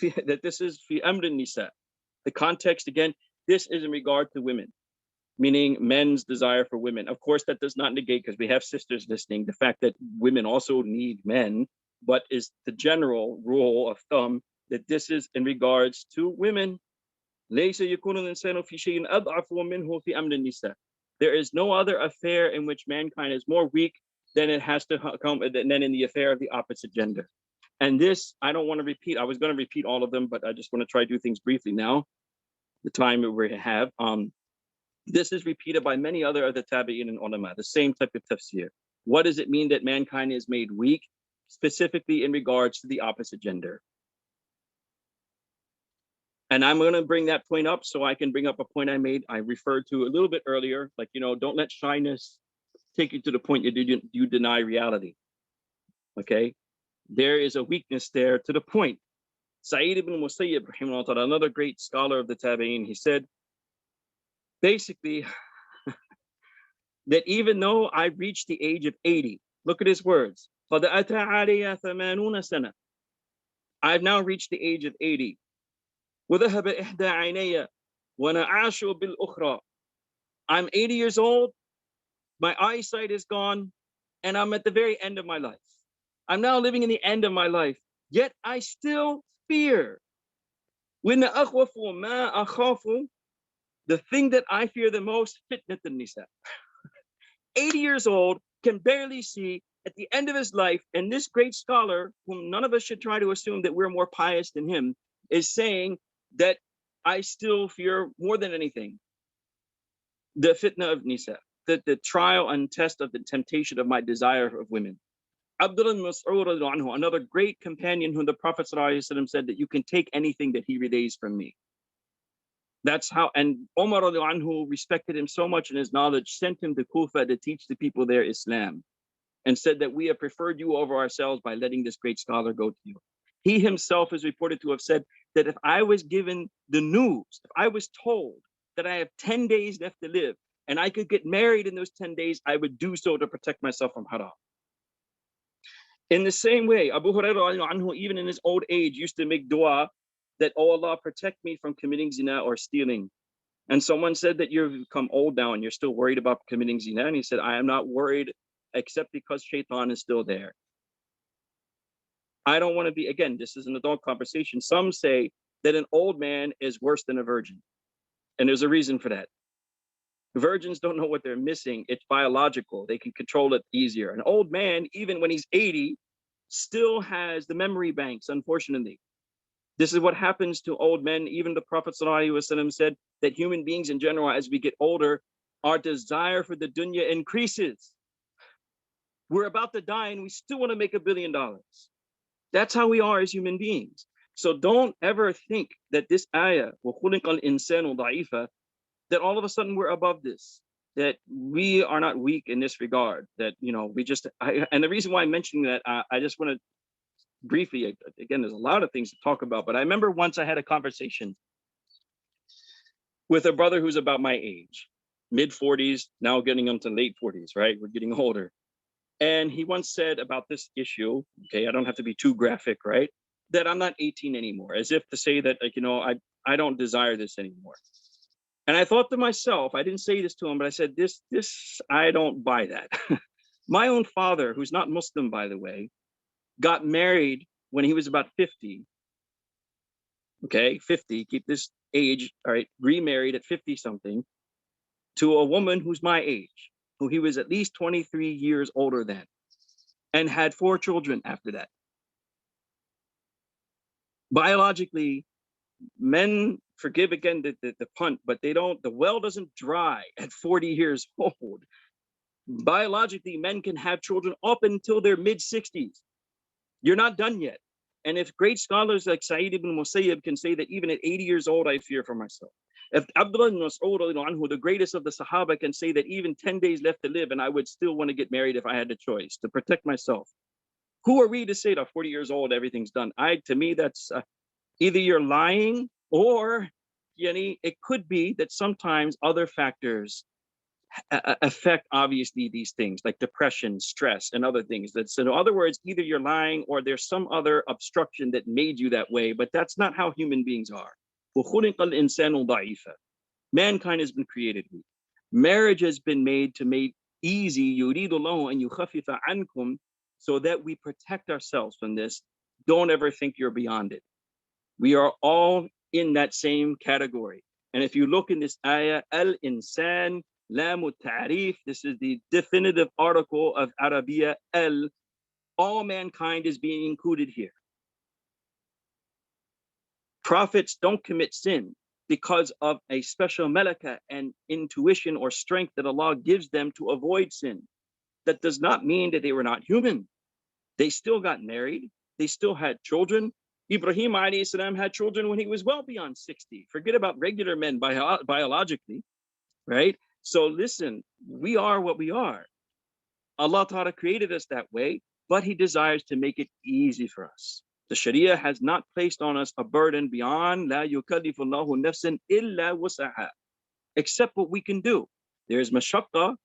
that this is fi amr nisa. The context again, this is in regard to women, meaning men's desire for women. Of course, that does not negate, because we have sisters listening, the fact that women also need men, but is the general rule of thumb that this is in regards to women. There is no other affair in which mankind is more weak than it has to come, than in the affair of the opposite gender. And this, I don't want to repeat. I was going to repeat all of them, but I just want to try to do things briefly now, the time that we have. This is repeated by many other of the tabi'in and ulama, the same type of tafsir. What does it mean that mankind is made weak, specifically in regards to the opposite gender? And I'm going to bring that point up so I can bring up a point I referred to a little bit earlier, like, don't let shyness take you to the point you deny reality. Okay? There is a weakness there to the point. Sa'id ibn Musayyib, another great scholar of the Tabi'in, he said, basically, that even though I reached the age of 80, look at his words, I've now reached the age of 80. I'm 80 years old, my eyesight is gone, and I'm at the very end of my life. I'm now living in the end of my life, yet I still fear. The thing that I fear the most, fitnat an-nisa. 80 years old, can barely see, at the end of his life, and this great scholar, whom none of us should try to assume that we're more pious than him, is saying that I still fear more than anything the fitna of nisa, the trial and test of the temptation of my desire of women. Abdullah Mas'ud, another great companion whom the Prophet ﷺ said that you can take anything that he relays from me. That's how, and Umar anhu respected him so much in his knowledge, sent him to Kufa to teach the people there Islam, and said that we have preferred you over ourselves by letting this great scholar go to you. He himself is reported to have said that if I was given the news, if I was told that I have 10 days left to live and I could get married in those 10 days, I would do so to protect myself from haram. In the same way, Abu Hurairah anhu, even in his old age, used to make dua that, oh Allah, protect me from committing zina or stealing. And someone said that you've become old now and you're still worried about committing zina. And he said, I am not worried except because shaitan is still there. I don't want to be, again, this is an adult conversation. Some say that an old man is worse than a virgin. And there's a reason for that. Virgins don't know what they're missing. It's biological. They can control it easier. An old man, even when he's 80, still has the memory banks, unfortunately. This is what happens to old men. Even the Prophet ﷺ said that human beings in general, as we get older, our desire for the dunya increases. We're about to die and we still want to make $1 billion. That's how we are as human beings. So don't ever think that this ayah, وَخُلِقَ الْإِنسَانُ ضَعِيفًا, that all of a sudden we're above this, that we are not weak in this regard, that, we just, and the reason why I'm mentioning that, I just want to briefly, again, there's a lot of things to talk about, but I remember once I had a conversation with a brother who's about my age, mid 40s, now getting into late 40s, right? We're getting older. And he once said about this issue, okay, I don't have to be too graphic, right? That I'm not 18 anymore, as if to say that, I don't desire this anymore. And I thought to myself, I didn't say this to him, but I said, this, I don't buy that. My own father, who's not Muslim, by the way, got married when he was about 50. Okay, 50, keep this age, all right, remarried at 50 something to a woman who's my age, who he was at least 23 years older than, and had 4 children after that. Biologically, men, forgive again the punt, but the well doesn't dry at 40 years old. Biologically, men can have children up until their mid 60s. You're not done yet. And if great scholars like Sa'id ibn Musayyib can say that even at 80 years old, I fear for myself. If Abdullah ibn Mas'ud, the greatest of the Sahaba, can say that even 10 days left to live and I would still want to get married if I had the choice to protect myself. Who are we to say that 40 years old, everything's done? To me, that's either you're lying or, it could be that sometimes other factors affect obviously these things like depression, stress, and other things. That's, in other words, either you're lying or there's some other obstruction that made you that way, but that's not how human beings are. Mankind has been created weak. Marriage has been made to make easy, so that we protect ourselves from this. Don't ever think you're beyond it. We are all in that same category. And if you look in this ayah, al-insan, lamu ta'rif, this is the definitive article of Arabiya, all mankind is being included here. Prophets don't commit sin because of a special malaka and intuition or strength that Allah gives them to avoid sin. That does not mean that they were not human. They still got married. They still had children. Ibrahim alayhi salam had children when he was well beyond 60. Forget about regular men biologically, right? So listen, we are what we are. Allah Ta'ala created us that way, but He desires to make it easy for us. The Sharia has not placed on us a burden beyond la yukallifullahu nafsan illa wusaha, except what we can do. There's mashaqqa,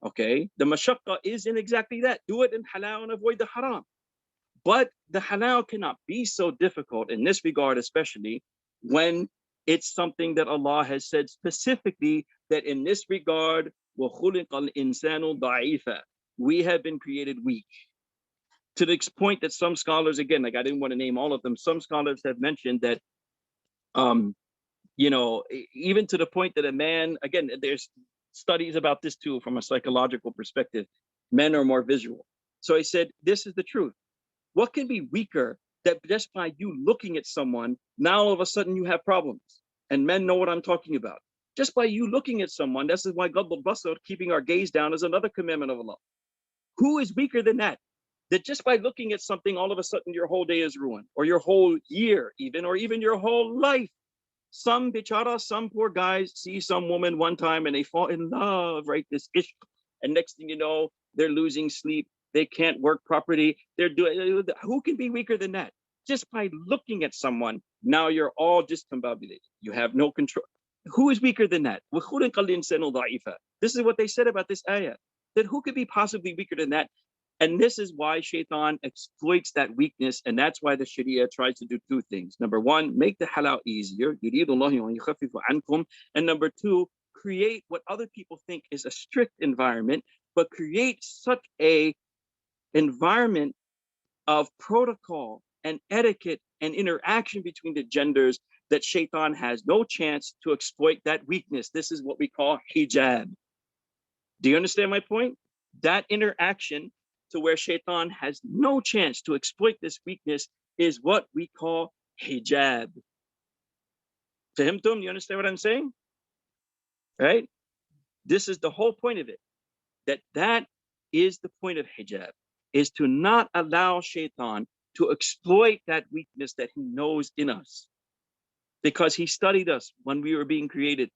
okay? The mashaqqa is in exactly that. Do it in halal and avoid the haram. But the halal cannot be so difficult in this regard, especially when it's something that Allah has said specifically that in this regard, وَخُلِقَ الْإِنسَانُ ضَعِيفًا, we have been created weak. To the point that some scholars, again, like I didn't want to name all of them, some scholars have mentioned that, even to the point that a man, again, there's studies about this too from a psychological perspective, men are more visual. So he said, this is the truth. What can be weaker that just by you looking at someone, now all of a sudden you have problems? And men know what I'm talking about. Just by you looking at someone, this is why Ghadl Basar, keeping our gaze down, is another commandment of Allah. Who is weaker than that? That just by looking at something, all of a sudden your whole day is ruined, or your whole year even, or even your whole life. Some bichara, some poor guys see some woman one time and they fall in love, right? This ishq. And next thing you know, they're losing sleep. They can't work properly. They're doing, who can be weaker than that? Just by looking at someone, now you're all discombobulated. You have no control. Who is weaker than that? This is what they said about this ayah. That who could be possibly weaker than that? And this is why shaitan exploits that weakness. And that's why the Sharia tries to do two things. Number one, make the halal easier. And number two, create what other people think is a strict environment, but create such a environment of protocol and etiquette and interaction between the genders that shaitan has no chance to exploit that weakness. This is what we call hijab. Do you understand my point? That interaction to where shaitan has no chance to exploit this weakness is what we call hijab. Fahimtum? You understand what I'm saying? Right? This is the whole point of it. That is the point of hijab, is to not allow shaitan to exploit that weakness that he knows in us. Because he studied us when we were being created.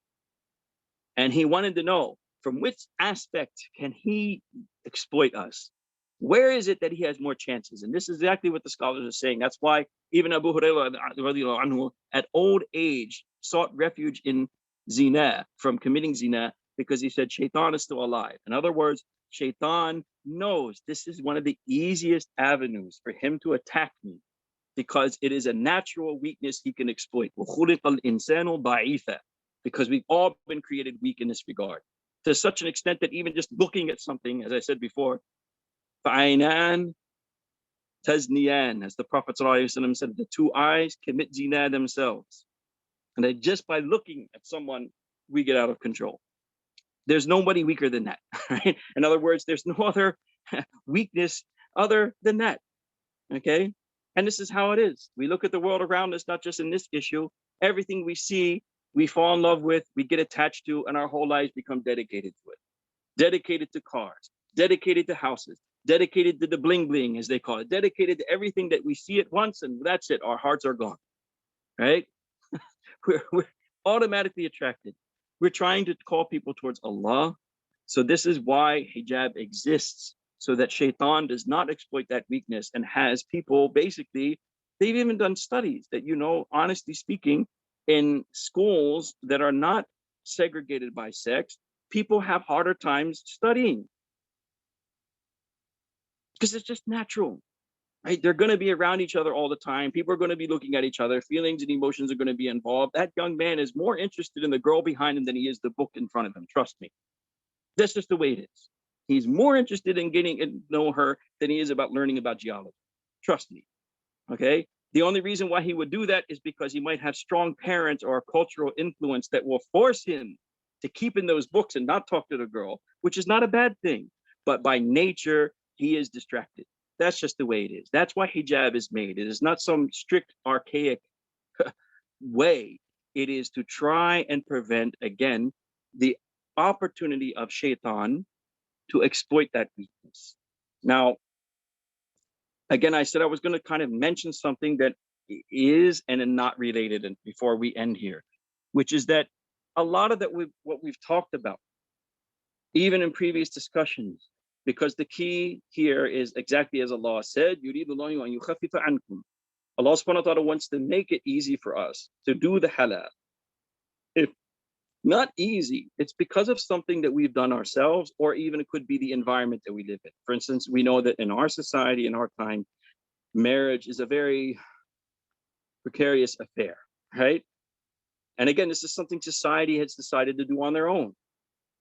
And he wanted to know from which aspect can he exploit us? Where is it that he has more chances? And this is exactly what the scholars are saying. That's why even Abu Hurairah at old age sought refuge in zina, from committing zina, because he said shaitan is still alive. In other words, shaitan knows this is one of the easiest avenues for him to attack me, because it is a natural weakness he can exploit. Because we've all been created weak in this regard, to such an extent that even just looking at something, as I said before, فَعَيْنَانِ تَزْنِيَانِ, as the Prophet ﷺ said, the two eyes commit zina themselves. And that just by looking at someone, we get out of control. There's nobody weaker than that, right? In other words, there's no other weakness other than that, okay? And this is how it is. We look at the world around us, not just in this issue. Everything we see, we fall in love with, we get attached to, and our whole lives become dedicated to it. Dedicated to cars, dedicated to houses, dedicated to the bling bling, as they call it, dedicated to everything that we see at once, and that's it. Our hearts are gone, right? We're automatically attracted. We're trying to call people towards Allah. So this is why hijab exists, so that shaitan does not exploit that weakness and has people basically, they've even done studies that, honestly speaking, in schools that are not segregated by sex, people have harder times studying because it's just natural, right? They're going to be around each other all the time. People are going to be looking at each other. Feelings and emotions are going to be involved. That young man is more interested in the girl behind him than he is the book in front of him. Trust me. That's just the way it is. He's more interested in getting to know her than he is about learning about geology. Trust me. Okay. The only reason why he would do that is because he might have strong parents or a cultural influence that will force him to keep in those books and not talk to the girl, which is not a bad thing. But by nature, he is distracted. That's just the way it is. That's why hijab is made. It is not some strict, archaic way. It is to try and prevent, again, the opportunity of shaitan to exploit that weakness. Now, again, I said I was going to kind of mention something that is and not related, and before we end here, which is that a lot of what we've talked about, even in previous discussions, because the key here is exactly as Allah said, Allah subhanahu wa ta'ala wants to make it easy for us to do the halal. If not easy, it's because of something that we've done ourselves, or even it could be the environment that we live in. For instance, we know that in our society, in our time, marriage is a very precarious affair, right? And again, this is something society has decided to do on their own.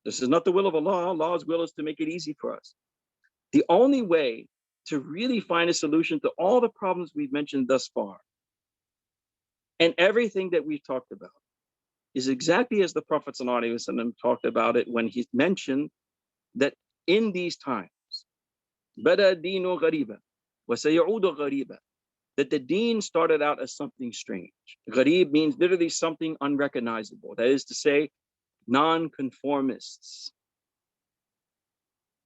This is not the will of Allah. Allah's will is to make it easy for us. The only way to really find a solution to all the problems we've mentioned thus far and everything that we've talked about is exactly as the Prophet ﷺ talked about it when he mentioned that in these times, bada dinu ghariba wa sayaudu ghariba, that the deen started out as something strange. Gharib means literally something unrecognizable. That is to say, non-conformists.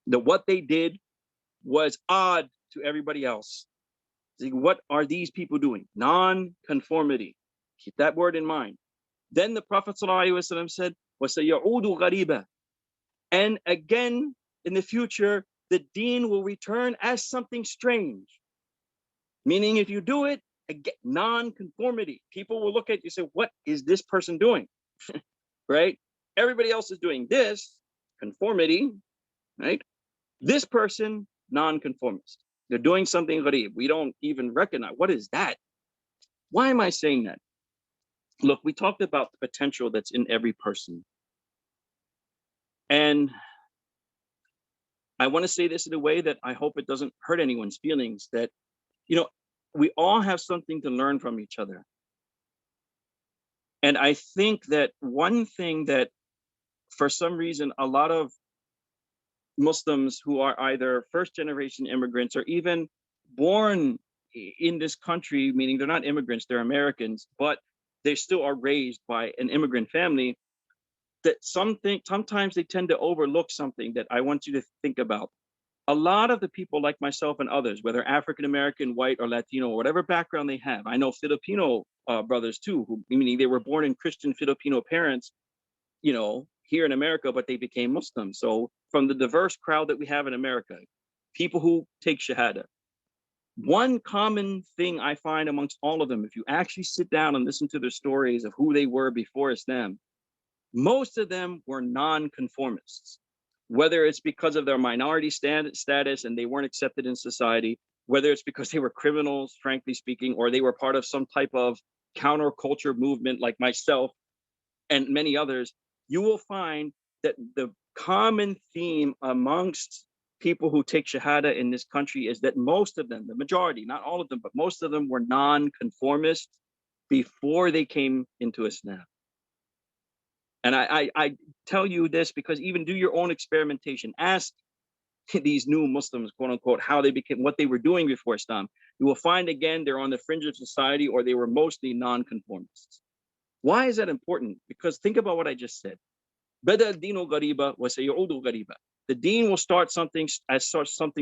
That what they did was odd to everybody else. What are these people doing? Non-conformity. Keep that word in mind. Then the Prophet ﷺ said, وَسَيَعُودُ غَرِيبًا. And again, in the future, the deen will return as something strange. Meaning if you do it, again, non-conformity. People will look at you and say, what is this person doing? Right? Everybody else is doing this, conformity, right? This person, non-conformist. They're doing something gharib. We don't even recognize. What is that? Why am I saying that? Look, we talked about the potential that's in every person. And I want to say this in a way that I hope it doesn't hurt anyone's feelings, that, we all have something to learn from each other. And I think that one thing that, for some reason, a lot of Muslims who are either first-generation immigrants or even born in this country, meaning they're not immigrants, they're Americans, but they still are raised by an immigrant family, that sometimes they tend to overlook something that I want you to think about. A lot of the people like myself and others, whether African-American, white, or Latino, or whatever background they have, I know Filipino brothers too, meaning they were born in Christian Filipino parents, here in America, but they became Muslim. So from the diverse crowd that we have in America, people who take Shahada, one common thing I find amongst all of them, if you actually sit down and listen to their stories of who they were before Islam, most of them were non-conformists. Whether it's because of their minority status and they weren't accepted in society, whether it's because they were criminals, frankly speaking, or they were part of some type of counterculture movement like myself and many others, you will find that the common theme amongst people who take Shahada in this country is that most of them, the majority, not all of them, but most of them were non-conformist before they came into Islam. And I tell you this because even do your own experimentation. Ask these new Muslims, quote unquote, how they became, what they were doing before Islam. You will find again, they're on the fringe of society, or they were mostly non-conformists. Why is that important? Because think about what I just said. The deen will start something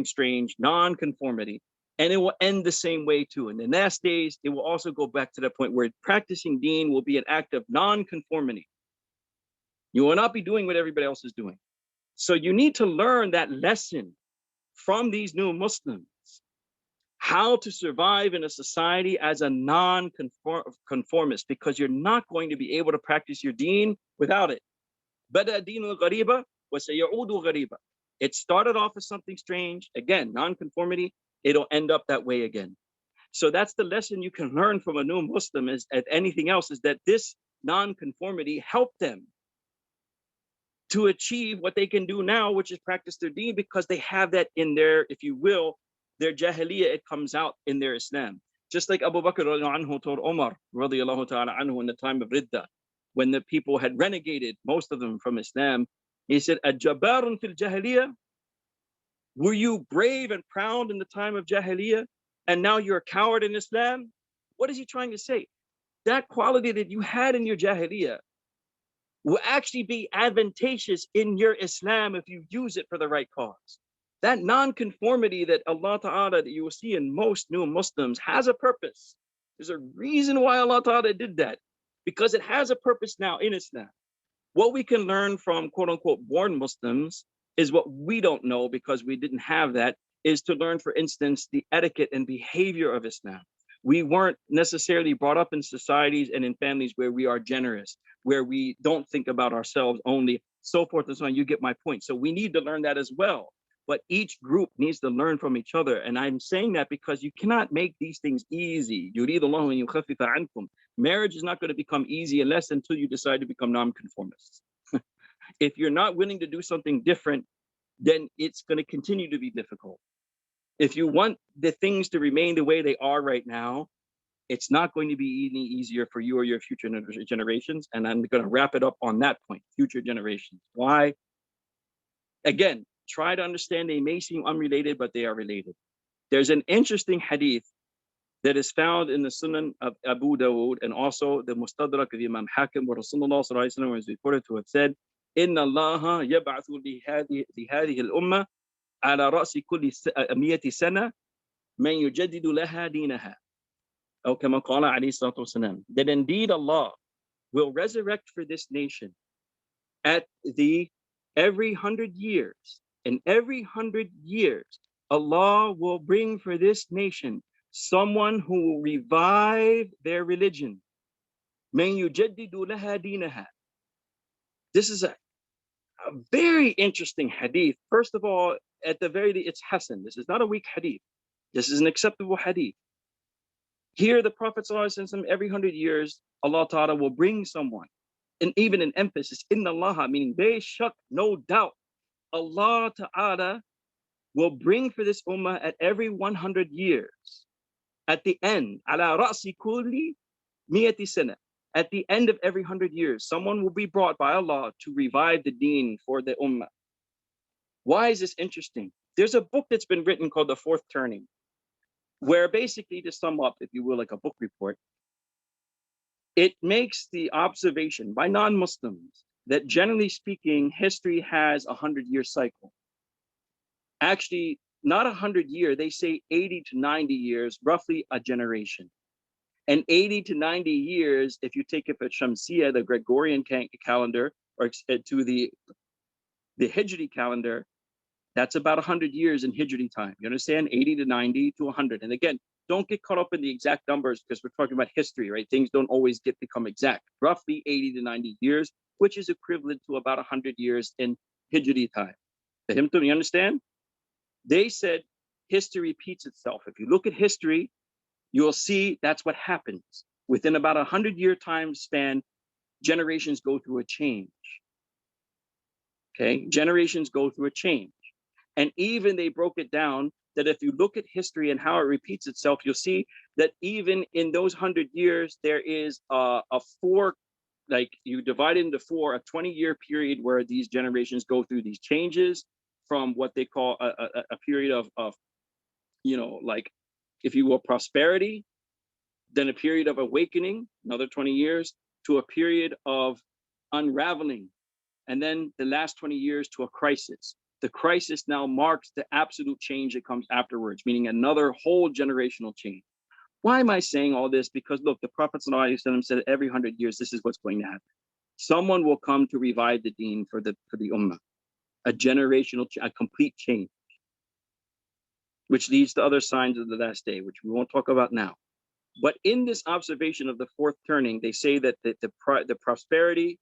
strange, non-conformity, and it will end the same way too. In the last days, it will also go back to the point where practicing deen will be an act of non-conformity. You will not be doing what everybody else is doing. So you need to learn that lesson from these new Muslims how to survive in a society as a non-conformist, because you're not going to be able to practice your deen without it. بَدَأَ دِينُ الْغَرِيبَ وَسَيَعُودُ غَرِيبًا. It started off as something strange. Again, non-conformity, it'll end up that way again. So that's the lesson you can learn from a new Muslim, is at anything else, is that this non-conformity helped them to achieve what they can do now, which is practice their deen, because they have that in their, if you will, their jahiliyyah, it comes out in their Islam. Just like Abu Bakr anhu told Umar radiallahu ta'ala anhu in the time of Ridda, when the people had renegated, most of them from Islam, he said, "Ajabarun fil jahiliyyah? Were you brave and proud in the time of jahiliyyah, and now you're a coward in Islam?" What is he trying to say? That quality that you had in your jahiliyyah will actually be advantageous in your Islam if you use it for the right cause. That non-conformity that Allah Ta'ala, that you will see in most new Muslims, has a purpose. There's a reason why Allah Ta'ala did that, because it has a purpose now in Islam. What we can learn from quote unquote born Muslims is what we don't know, because we didn't have that, is to learn, for instance, the etiquette and behavior of Islam. We weren't necessarily brought up in societies and in families where we are generous, where we don't think about ourselves only, so forth and so on. You get my point. So we need to learn that as well. But each group needs to learn from each other. And I'm saying that because you cannot make these things easy. Marriage is not going to become easy until you decide to become non-conformists. If you're not willing to do something different, then it's going to continue to be difficult. If you want the things to remain the way they are right now, it's not going to be any easier for you or your future generations. And I'm going to wrap it up on that point, future generations. Why? Again, try to understand they may seem unrelated, but they are related. There's an interesting hadith that is found in the Sunan of Abu Dawood and also the Mustadrak of Imam Hakim, where Rasulullah sallallahu alaihi wasallam is reported to have said, "Inna Allah yab'athu li hadhihi al-ummah ala ra'si kulli 100 sana man yujaddidu laha dinaha." Or kama qala alayhi salatu wasalam. That indeed Allah will resurrect for this nation at the every 100 years. In every 100 years, Allah will bring for this nation someone who will revive their religion. Man yujaddidu laha dinaha. This is a very interesting hadith. First of all, at the very least, it's Hasan. This is not a weak hadith. This is an acceptable hadith. Here, the Prophet ﷺ, every 100 years, Allah Ta'ala will bring someone. And even an emphasis, inna Allah, meaning they shak, no doubt, Allah Ta'ala will bring for this ummah at every 100 years. At the end, ala ra'si kulli miyati sana. At the end of every 100 years, someone will be brought by Allah to revive the deen for the ummah. Why is this interesting? There's a book that's been written called The Fourth Turning, where basically, to sum up, if you will, like a book report, it makes the observation by non-Muslims that generally speaking, history has a 100-year cycle. Actually, not 100-year, they say 80 to 90 years, roughly a generation. And 80 to 90 years, if you take it for Shamsiyya, the Gregorian calendar, or to the Hijri calendar, that's about 100 years in Hijri time. You understand? 80 to 90 to 100. And again, don't get caught up in the exact numbers, because we're talking about history, right? Things don't always become exact. Roughly 80 to 90 years, which is equivalent to about 100 years in Hijri time. You understand? They said history repeats itself. If you look at history, you'll see that's what happens. Within about 100-year time span, generations go through a change. Okay, generations go through a change. And even they broke it down that if you look at history and how it repeats itself, you'll see that even in those 100 years, there is a four, like you divide it into four, a 20-year period where these generations go through these changes from what they call a period of, you know, like, if you will, prosperity, then a period of awakening, another 20 years, to a period of unraveling, and then the last 20 years to a crisis. The crisis now marks the absolute change that comes afterwards, meaning another whole generational change. Why am I saying all this? Because look, the Prophet ﷺ said every 100 years, this is what's going to happen. Someone will come to revive the deen for the ummah, a generational, a complete change. which leads to other signs of the last day, which we won't talk about now. But in this observation of the fourth turning, they say that the prosperity,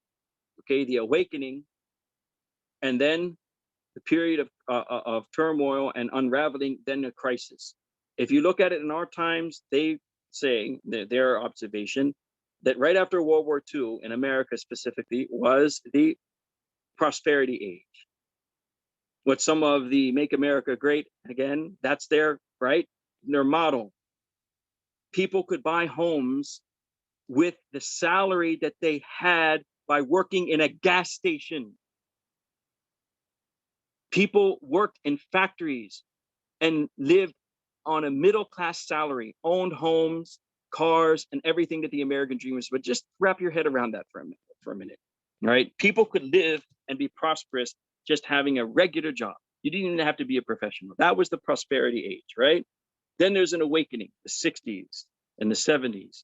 okay, the awakening, and then the period of turmoil and unraveling, then a crisis. If you look at it in our times, they say their observation that right after World War II in America specifically was the prosperity age. What some of the Make America Great again, that's their right, their model. People could buy homes with the salary that they had by working in a gas station. People worked in factories and lived on a middle-class salary, owned homes, cars, and everything that the American dream was. But just wrap your head around that for a minute, right? People could live and be prosperous just having a regular job. You didn't even have to be a professional. That was the prosperity age, right? Then there's an awakening, the 60s and the 70s.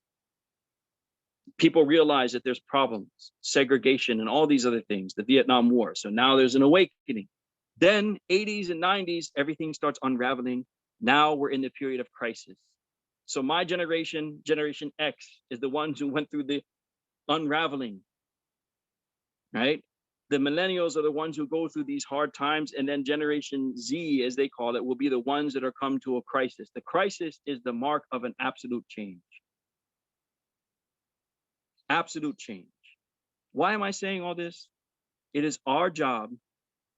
People realize that there's problems, segregation, and all these other things, the Vietnam War. So now there's an awakening. Then 80s and 90s, everything starts unraveling. Now we're in the period of crisis. So my generation, Generation X, is the ones who went through the unraveling, right? The millennials are the ones who go through these hard times, and then Generation Z, as they call it, will be the ones that are come to a crisis. The crisis is the mark of an absolute change. Absolute change. Why am I saying all this? It is our job,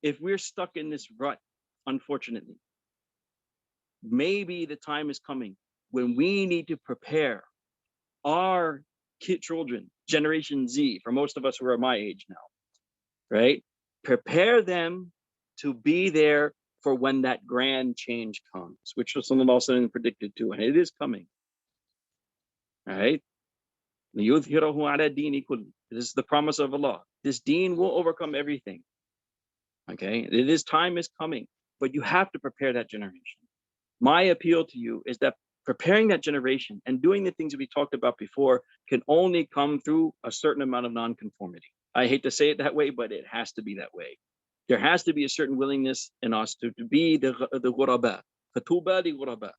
if we're stuck in this rut, unfortunately, maybe the time is coming when we need to prepare our children, Generation Z, for most of us who are my age now, right? Prepare them to be there for when that grand change comes, which was something also predicted too, and it is coming. All right. This is the promise of Allah. This deen will overcome everything. Okay, this time is coming, but you have to prepare that generation. My appeal to you is that preparing that generation and doing the things that we talked about before can only come through a certain amount of nonconformity. I hate to say it that way, but it has to be that way. There has to be a certain willingness in us to be the ghuraba. Fatuba li ghuraba.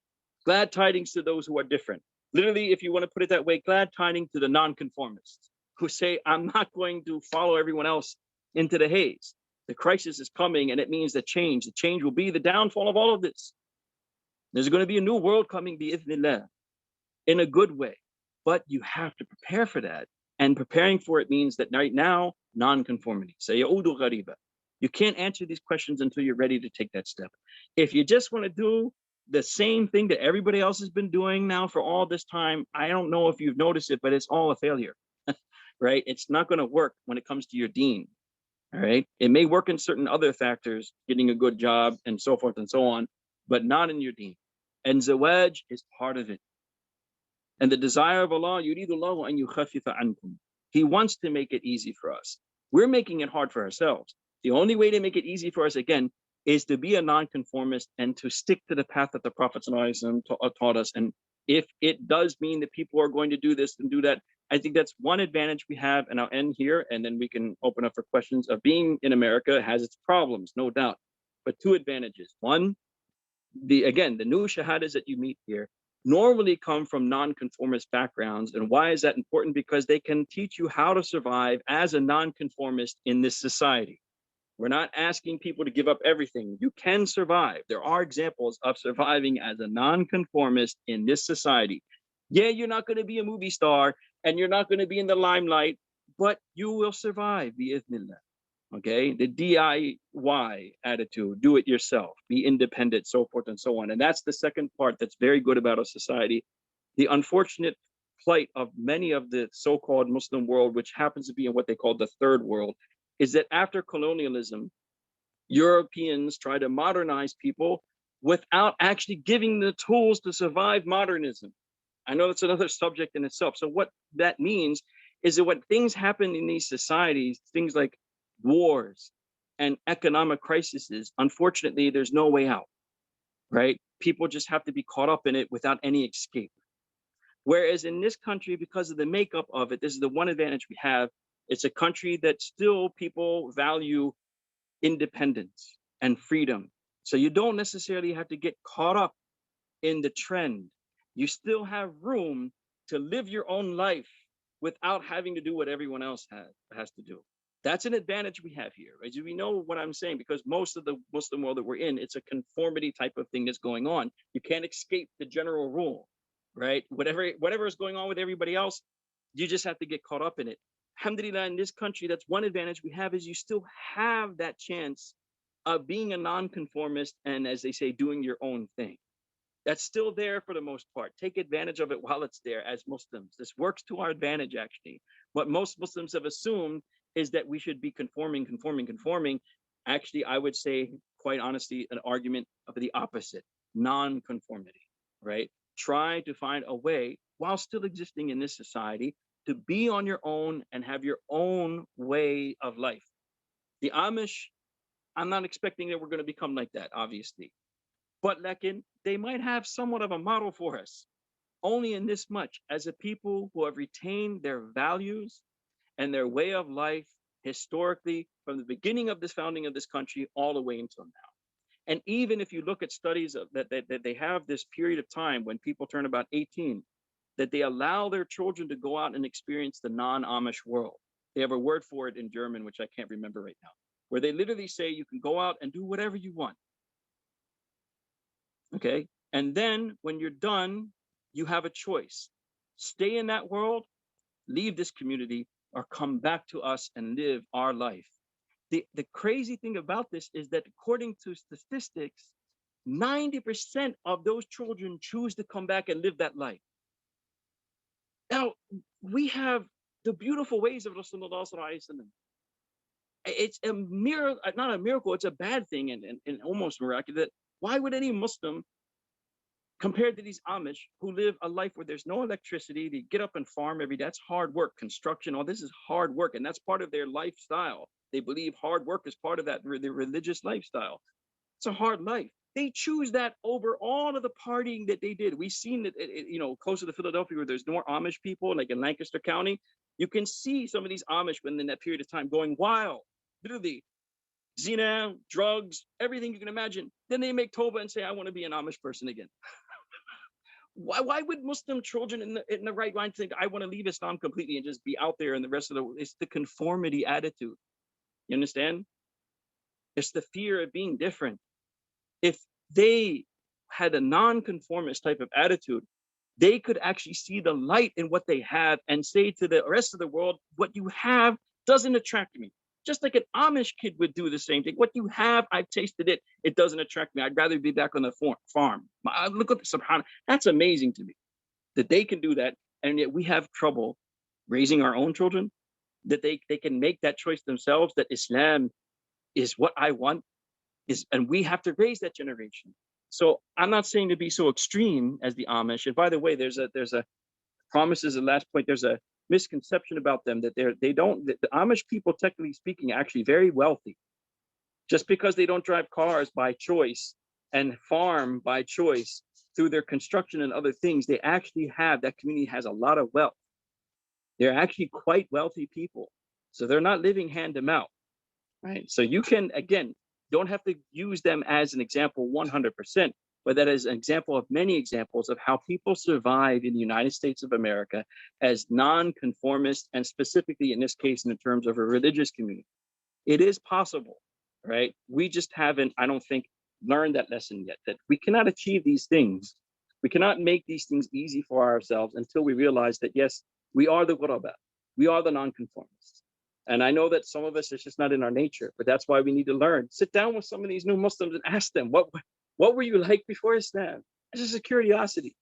Glad tidings to those who are different. Literally, if you want to put it that way, glad tidings to the nonconformists who say, I'm not going to follow everyone else into the haze. The crisis is coming, and it means the change will be the downfall of all of this. There's going to be a new world coming, bi'ithnillah, in a good way. But you have to prepare for that. And preparing for it means that right now, non-conformity. Sayaudu ghariba. You can't answer these questions until you're ready to take that step. If you just want to do the same thing that everybody else has been doing now for all this time, I don't know if you've noticed it, but it's all a failure, right? It's not going to work when it comes to your deen. All right. It may work in certain other factors, getting a good job and so forth and so on, but not in your deen. And zawaj is part of it. And the desire of Allah, yuridullahu an yukhaffifa ankum. He wants to make it easy for us. We're making it hard for ourselves. The only way to make it easy for us, again, is to be a nonconformist and to stick to the path that the Prophet taught us. And if it does mean that people are going to do this and do that, I think that's one advantage we have, and I'll end here, and then we can open up for questions. Of being in America has its problems, no doubt, but two advantages. One, the new shahadas that you meet here normally come from nonconformist backgrounds. And why is that important? Because they can teach you how to survive as a nonconformist in this society. We're not asking people to give up everything. You can survive. There are examples of surviving as a nonconformist in this society. Yeah, you're not going to be a movie star and you're not going to be in the limelight, but you will survive, bi'ithnillah. Okay, the DIY attitude, do it yourself, be independent, so forth and so on. And that's the second part that's very good about our society. The unfortunate plight of many of the so-called Muslim world, which happens to be in what they call the third world, is that after colonialism, Europeans try to modernize people without actually giving the tools to survive modernism. I know that's another subject in itself. So what that means is that when things happen in these societies, things like wars and economic crises, unfortunately, there's no way out, right? People just have to be caught up in it without any escape. Whereas in this country, because of the makeup of it, this is the one advantage we have. It's a country that still people value independence and freedom So you don't necessarily have to get caught up in the trend. You still have room to live your own life without having to do what everyone else has to do. That's an advantage we have here, right? We know what I'm saying, because most of the Muslim world that we're in, it's a conformity type of thing that's going on. You can't escape the general rule, right? Whatever is going on with everybody else, you just have to get caught up in it. Alhamdulillah, in this country, that's one advantage we have, is you still have that chance of being a nonconformist and, as they say, doing your own thing. That's still there for the most part. Take advantage of it while it's there as Muslims. This works to our advantage, actually. What most Muslims have assumed is that we should be conforming. Actually, I would say, quite honestly, an argument of the opposite, non-conformity, right? Try to find a way, while still existing in this society, to be on your own and have your own way of life. The Amish, I'm not expecting that we're going to become like that, obviously. But lekin, they might have somewhat of a model for us, only in this much, as a people who have retained their values and their way of life historically from the beginning of this founding of this country all the way until now. And even if you look at studies of that they have this period of time when people turn about 18, that they allow their children to go out and experience the non-Amish world. They have a word for it in German, which I can't remember right now, where they literally say you can go out and do whatever you want. Okay. And then when you're done, you have a choice. Stay in that world, leave this community, or come back to us and live our life. The crazy thing about this is that according to statistics, 90% of those children choose to come back and live that life. Now, we have the beautiful ways of Rasulullah Sallallahu Alaihi Wasallam. It's a miracle, not a miracle, it's a bad thing and almost miraculous. Why would any Muslim, compared to these Amish who live a life where there's no electricity, they get up and farm every day, that's hard work, construction, all this is hard work, and that's part of their lifestyle. They believe hard work is part of that, their religious lifestyle. It's a hard life. They choose that over all of the partying that they did. We've seen that, closer to Philadelphia, where there's more Amish people, like in Lancaster County, you can see some of these Amish within that period of time going wild, literally, zina, drugs, everything you can imagine. Then they make Toba and say, I want to be an Amish person again. Why would Muslim children in the right mind think I want to leave Islam completely and just be out there and the rest of the world? It's the conformity attitude. You understand? It's the fear of being different. If they had a non-conformist type of attitude, they could actually see the light in what they have and say to the rest of the world, what you have doesn't attract me. Just like an Amish kid would do the same thing. What you have, I've tasted it. It doesn't attract me. I'd rather be back on the farm. Look at the subhanAllah. That's amazing to me that they can do that. And yet we have trouble raising our own children, that they can make that choice themselves, that Islam is what I want, and we have to raise that generation. So I'm not saying to be so extreme as the Amish. And by the way, there's a promises, the last point, there's a misconception about them that the Amish people, technically speaking, are actually very wealthy. Just because they don't drive cars by choice and farm by choice through their construction and other things, they actually have, that community has a lot of wealth. They're actually quite wealthy people. So they're not living hand to mouth, right? So you can, again, don't have to use them as an example 100%, but that is an example of many examples of how people survive in the United States of America as non-conformist, and specifically in this case, in terms of a religious community. It is possible, right? We just haven't, I don't think, learned that lesson yet, that we cannot achieve these things. We cannot make these things easy for ourselves until we realize that, yes, we are the ghuraba. We are the non-conformists. And I know that some of us, it's just not in our nature, but that's why we need to learn. Sit down with some of these new Muslims and ask them, what were you like before Islam? It's just a curiosity,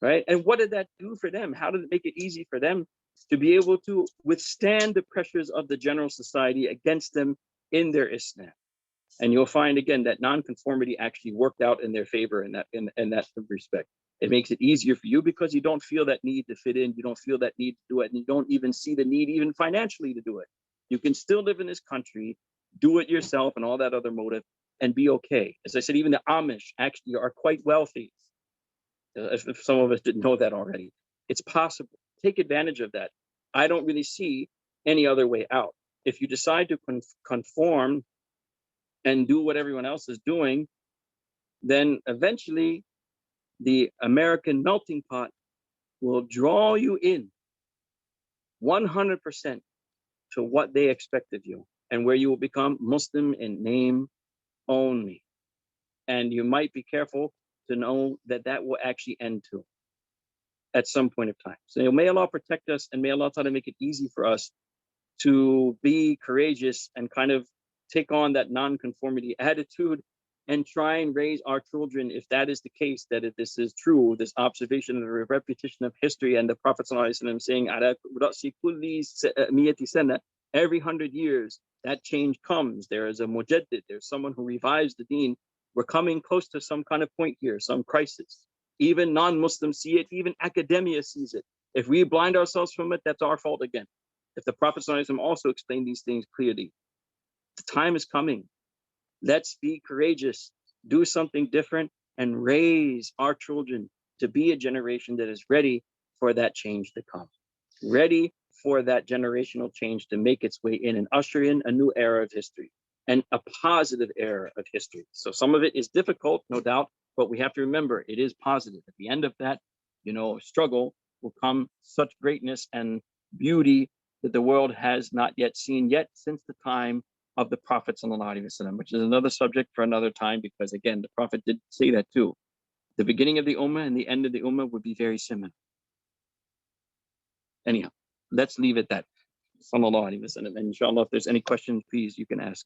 right? And what did that do for them? How did it make it easy for them to be able to withstand the pressures of the general society against them in their Islam? And you'll find, again, that nonconformity actually worked out in their favor in that respect. It makes it easier for you because you don't feel that need to fit in. You don't feel that need to do it. And you don't even see the need, even financially, to do it. You can still live in this country, do it yourself and all that other motive, and be okay. As I said, even the Amish actually are quite wealthy. If some of us didn't know that already, it's possible. Take advantage of that. I don't really see any other way out. If you decide to conform and do what everyone else is doing, then eventually the American melting pot will draw you in 100% to what they expect of you, and where you will become Muslim in name only. And you might be careful to know that that will actually end too at some point of time. So may Allah protect us, and may Allah try to make it easy for us to be courageous and kind of take on that non-conformity attitude and try and raise our children, if that is the case, that if this is true, this observation of the repetition of history and the Prophet ﷺ saying, every 100 years, that change comes. There is a mujaddid, there's someone who revives the deen. We're coming close to some kind of point here, some crisis. Even non-Muslims see it, even academia sees it. If we blind ourselves from it, that's our fault again. If the Prophet ﷺ also explained these things clearly, the time is coming. Let's be courageous, do something different, and raise our children to be a generation that is ready for that change to come. Ready for that generational change to make its way in and usher in a new era of history, and a positive era of history. So some of it is difficult, no doubt, but we have to remember it is positive. At the end of that, struggle will come such greatness and beauty that the world has not yet seen yet since the time of the Prophet ﷺ, which is another subject for another time, because again, the Prophet did say that too. The beginning of the Ummah and the end of the Ummah would be very similar. Anyhow, let's leave it that. Sallallahu Alaihi Wasallam. And inshallah, if there's any questions, please, you can ask.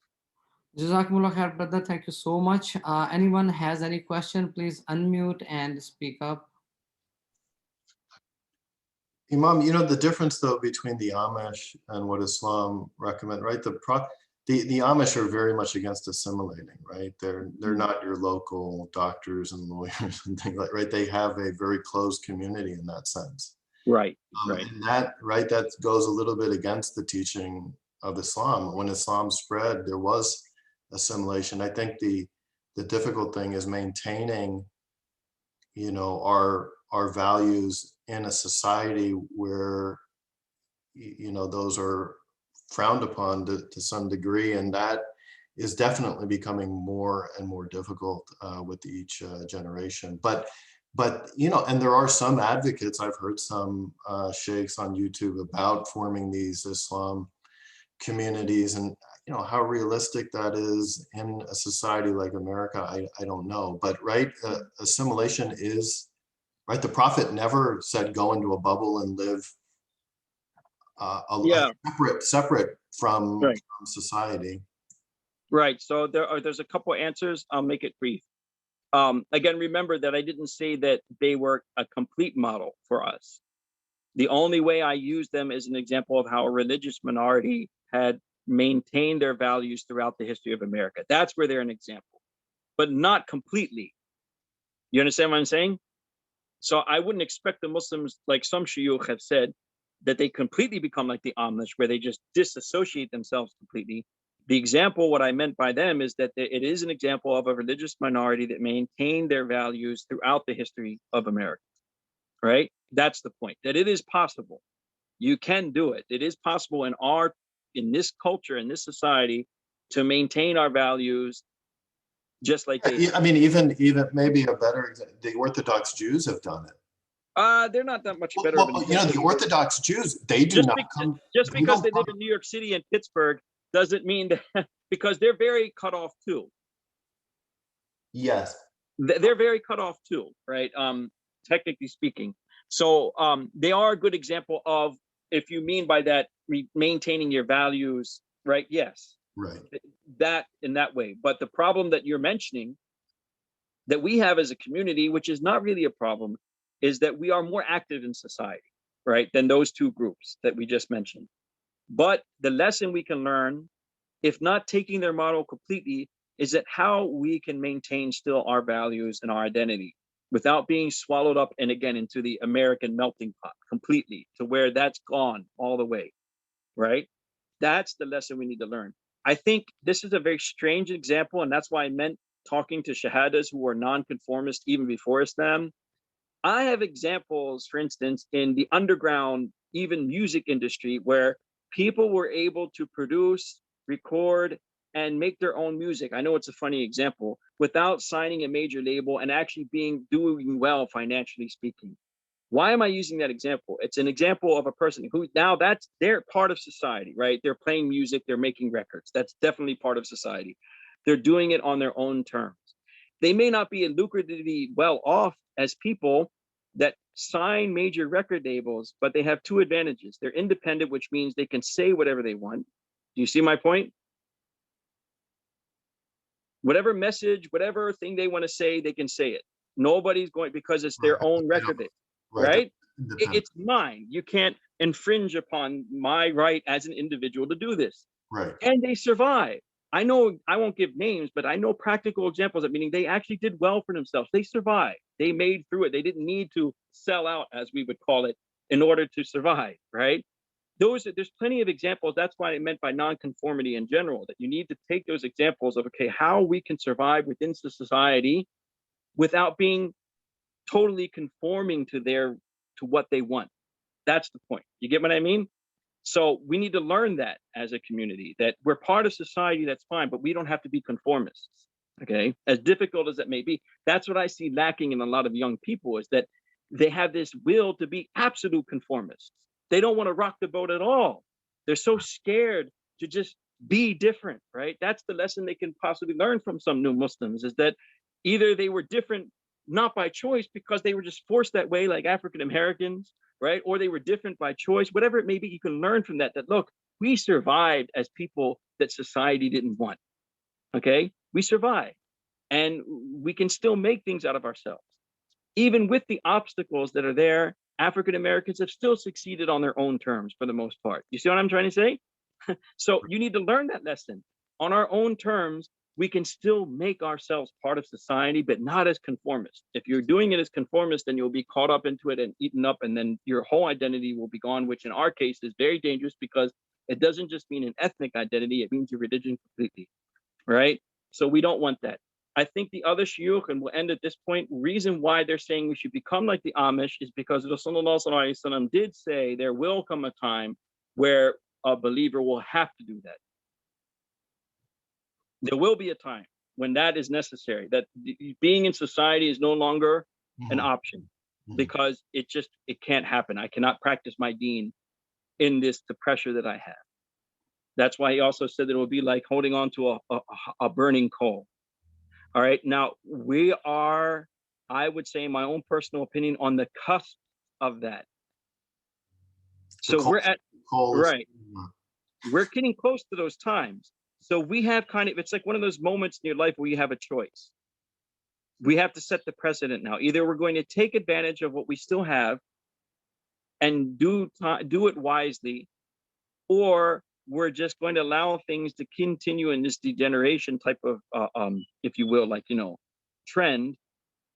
Jazakumullah khair, brother. Thank you so much. Anyone has any question, please unmute and speak up. Imam, the difference though between the Amish and what Islam recommend, right? The Amish are very much against assimilating, right? They're not your local doctors and lawyers and things like, right? They have a very closed community in that sense. Right, right. And that goes a little bit against the teaching of Islam. When Islam spread, there was assimilation. I think the difficult thing is maintaining, our values in a society where, those are frowned upon to some degree, and that is definitely becoming more and more difficult with each generation. But and there are some advocates. I've heard some sheikhs on YouTube about forming these Islam communities, and how realistic that is in a society like America, I don't know. But right, assimilation is right. The Prophet never said go into a bubble and live separate from society. Right. So there's a couple answers. I'll make it brief. Again, remember that I didn't say that they were a complete model for us. The only way I used them is an example of how a religious minority had maintained their values throughout the history of America. That's where they're an example, but not completely. You understand what I'm saying? So I wouldn't expect the Muslims, like some shuyukh have said, that they completely become like the Amish, where they just disassociate themselves completely. The example, what I meant by them is that it is an example of a religious minority that maintained their values throughout the history of America, right? That's the point, that it is possible. You can do it. It is possible in this culture, in this society, to maintain our values just like they did. I mean, even maybe a better example, the Orthodox Jews have done it. They're not that much better. Well, the Orthodox Jews, they do not come. Just because they live in New York City and Pittsburgh doesn't mean that, because they're very cut off too. Yes. They're very cut off too, right? Technically speaking. So they are a good example of, if you mean by that, maintaining your values, right? Yes. Right. That in that way. But the problem that you're mentioning that we have as a community, which is not really a problem, is that we are more active in society, right, than those two groups that we just mentioned. But the lesson we can learn, if not taking their model completely, is that how we can maintain still our values and our identity without being swallowed up, and again, into the American melting pot completely, to where that's gone all the way, right? That's the lesson we need to learn. I think this is a very strange example, and that's why I meant talking to shahadas who were non-conformist even before Islam. I have examples, for instance, in the underground, even music industry, where people were able to produce, record, and make their own music. I know it's a funny example, without signing a major label and actually doing well financially speaking. Why am I using that example? It's an example of a person who now they're part of society, right? They're playing music, they're making records. That's definitely part of society. They're doing it on their own terms. They may not be lucratively well off as people that sign major record labels, but they have two advantages. They're independent, which means they can say whatever they want. Do you see my point? Whatever message, whatever thing they want to say, they can say it. Nobody's going, because it's their own record label, right? It's mine. You can't infringe upon my right as an individual to do this. Right. And they survive. I know, I won't give names, but I know practical examples of meaning they actually did well for themselves. They survived. They made through it. They didn't need to sell out, as we would call it, in order to survive, right? There's plenty of examples. That's why I meant by nonconformity in general, that you need to take those examples of, okay, how we can survive within society without being totally conforming to what they want. That's the point. You get what I mean? So we need to learn that as a community, that we're part of society, that's fine, but we don't have to be conformists, okay? As difficult as that may be, that's what I see lacking in a lot of young people, is that they have this will to be absolute conformists. They don't want to rock the boat at all. They're so scared to just be different, right? That's the lesson they can possibly learn from some new Muslims, is that either they were different not by choice because they were just forced that way, like African Americans, right? Or they were different by choice, whatever it may be. You can learn from that, that look, we survived as people that society didn't want, okay? We survived, and we can still make things out of ourselves. Even with the obstacles that are there, African Americans have still succeeded on their own terms for the most part. You see what I'm trying to say? So you need to learn that lesson. On our own terms, we can still make ourselves part of society, but not as conformists. If you're doing it as conformist, then you'll be caught up into it and eaten up, and then your whole identity will be gone, which in our case is very dangerous, because it doesn't just mean an ethnic identity, it means your religion completely, right? So we don't want that. I think the other shuyukh, and we'll end at this point, reason why they're saying we should become like the Amish is because Rasulullah sallallahu alaihi wasallam did say there will come a time where a believer will have to do that. There will be a time when that is necessary, that being in society is no longer an option, because it can't happen. I cannot practice my deen in the pressure that I have. That's why he also said that it will be like holding on to a burning coal. All right, now we are, I would say, in my own personal opinion, on the cusp of that. So we're at, right, we're getting close to those times. So we have kind of, it's like one of those moments in your life where you have a choice. We have to set the precedent now. Either we're going to take advantage of what we still have and do it wisely, or we're just going to allow things to continue in this degeneration type of, if you will, like, trend,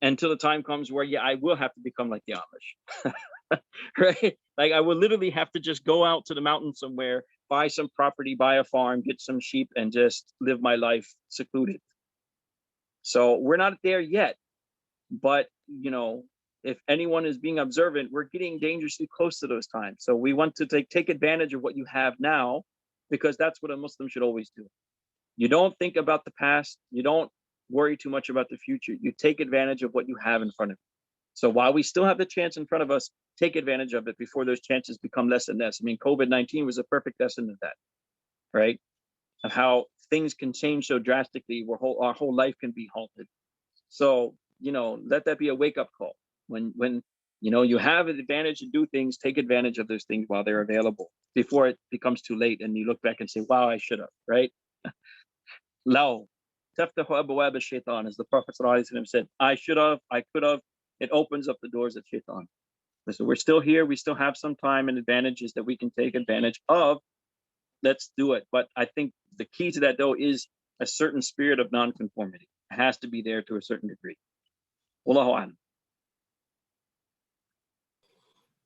until the time comes where, yeah, I will have to become like the Amish, right? Like I will literally have to just go out to the mountain somewhere, buy some property, buy a farm, get some sheep, and just live my life secluded. So we're not there yet, but if anyone is being observant, we're getting dangerously close to those times. So we want to take advantage of what you have now, because that's what a Muslim should always do. You don't think about the past. You don't worry too much about the future. You take advantage of what you have in front of you. So while we still have the chance in front of us, take advantage of it before those chances become less and less. I mean, COVID-19 was a perfect lesson of that, right? Of how things can change so drastically, where our whole life can be halted. So, let that be a wake-up call. When you have an advantage to do things, take advantage of those things while they're available, before it becomes too late and you look back and say, wow, I should have, right? Lao, taftahu abwab ash-shaytan, as the Prophet ﷺ said, I should have, I could have. It opens up the doors of shaitan. So we're still here. We still have some time and advantages that we can take advantage of. Let's do it. But I think the key to that, though, is a certain spirit of nonconformity. It has to be there to a certain degree. Wallahu a'lam.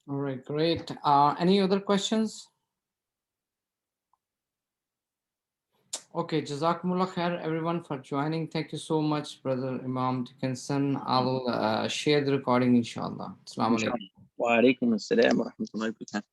All right, great. Any other questions? Okay, Jazakumullah khair, everyone, for joining. Thank you so much, Brother Imam Dickinson. I'll share the recording, inshallah. Assalamu alaikum. Wa alaikum assalam wa rahmatullahi wa barakatuh.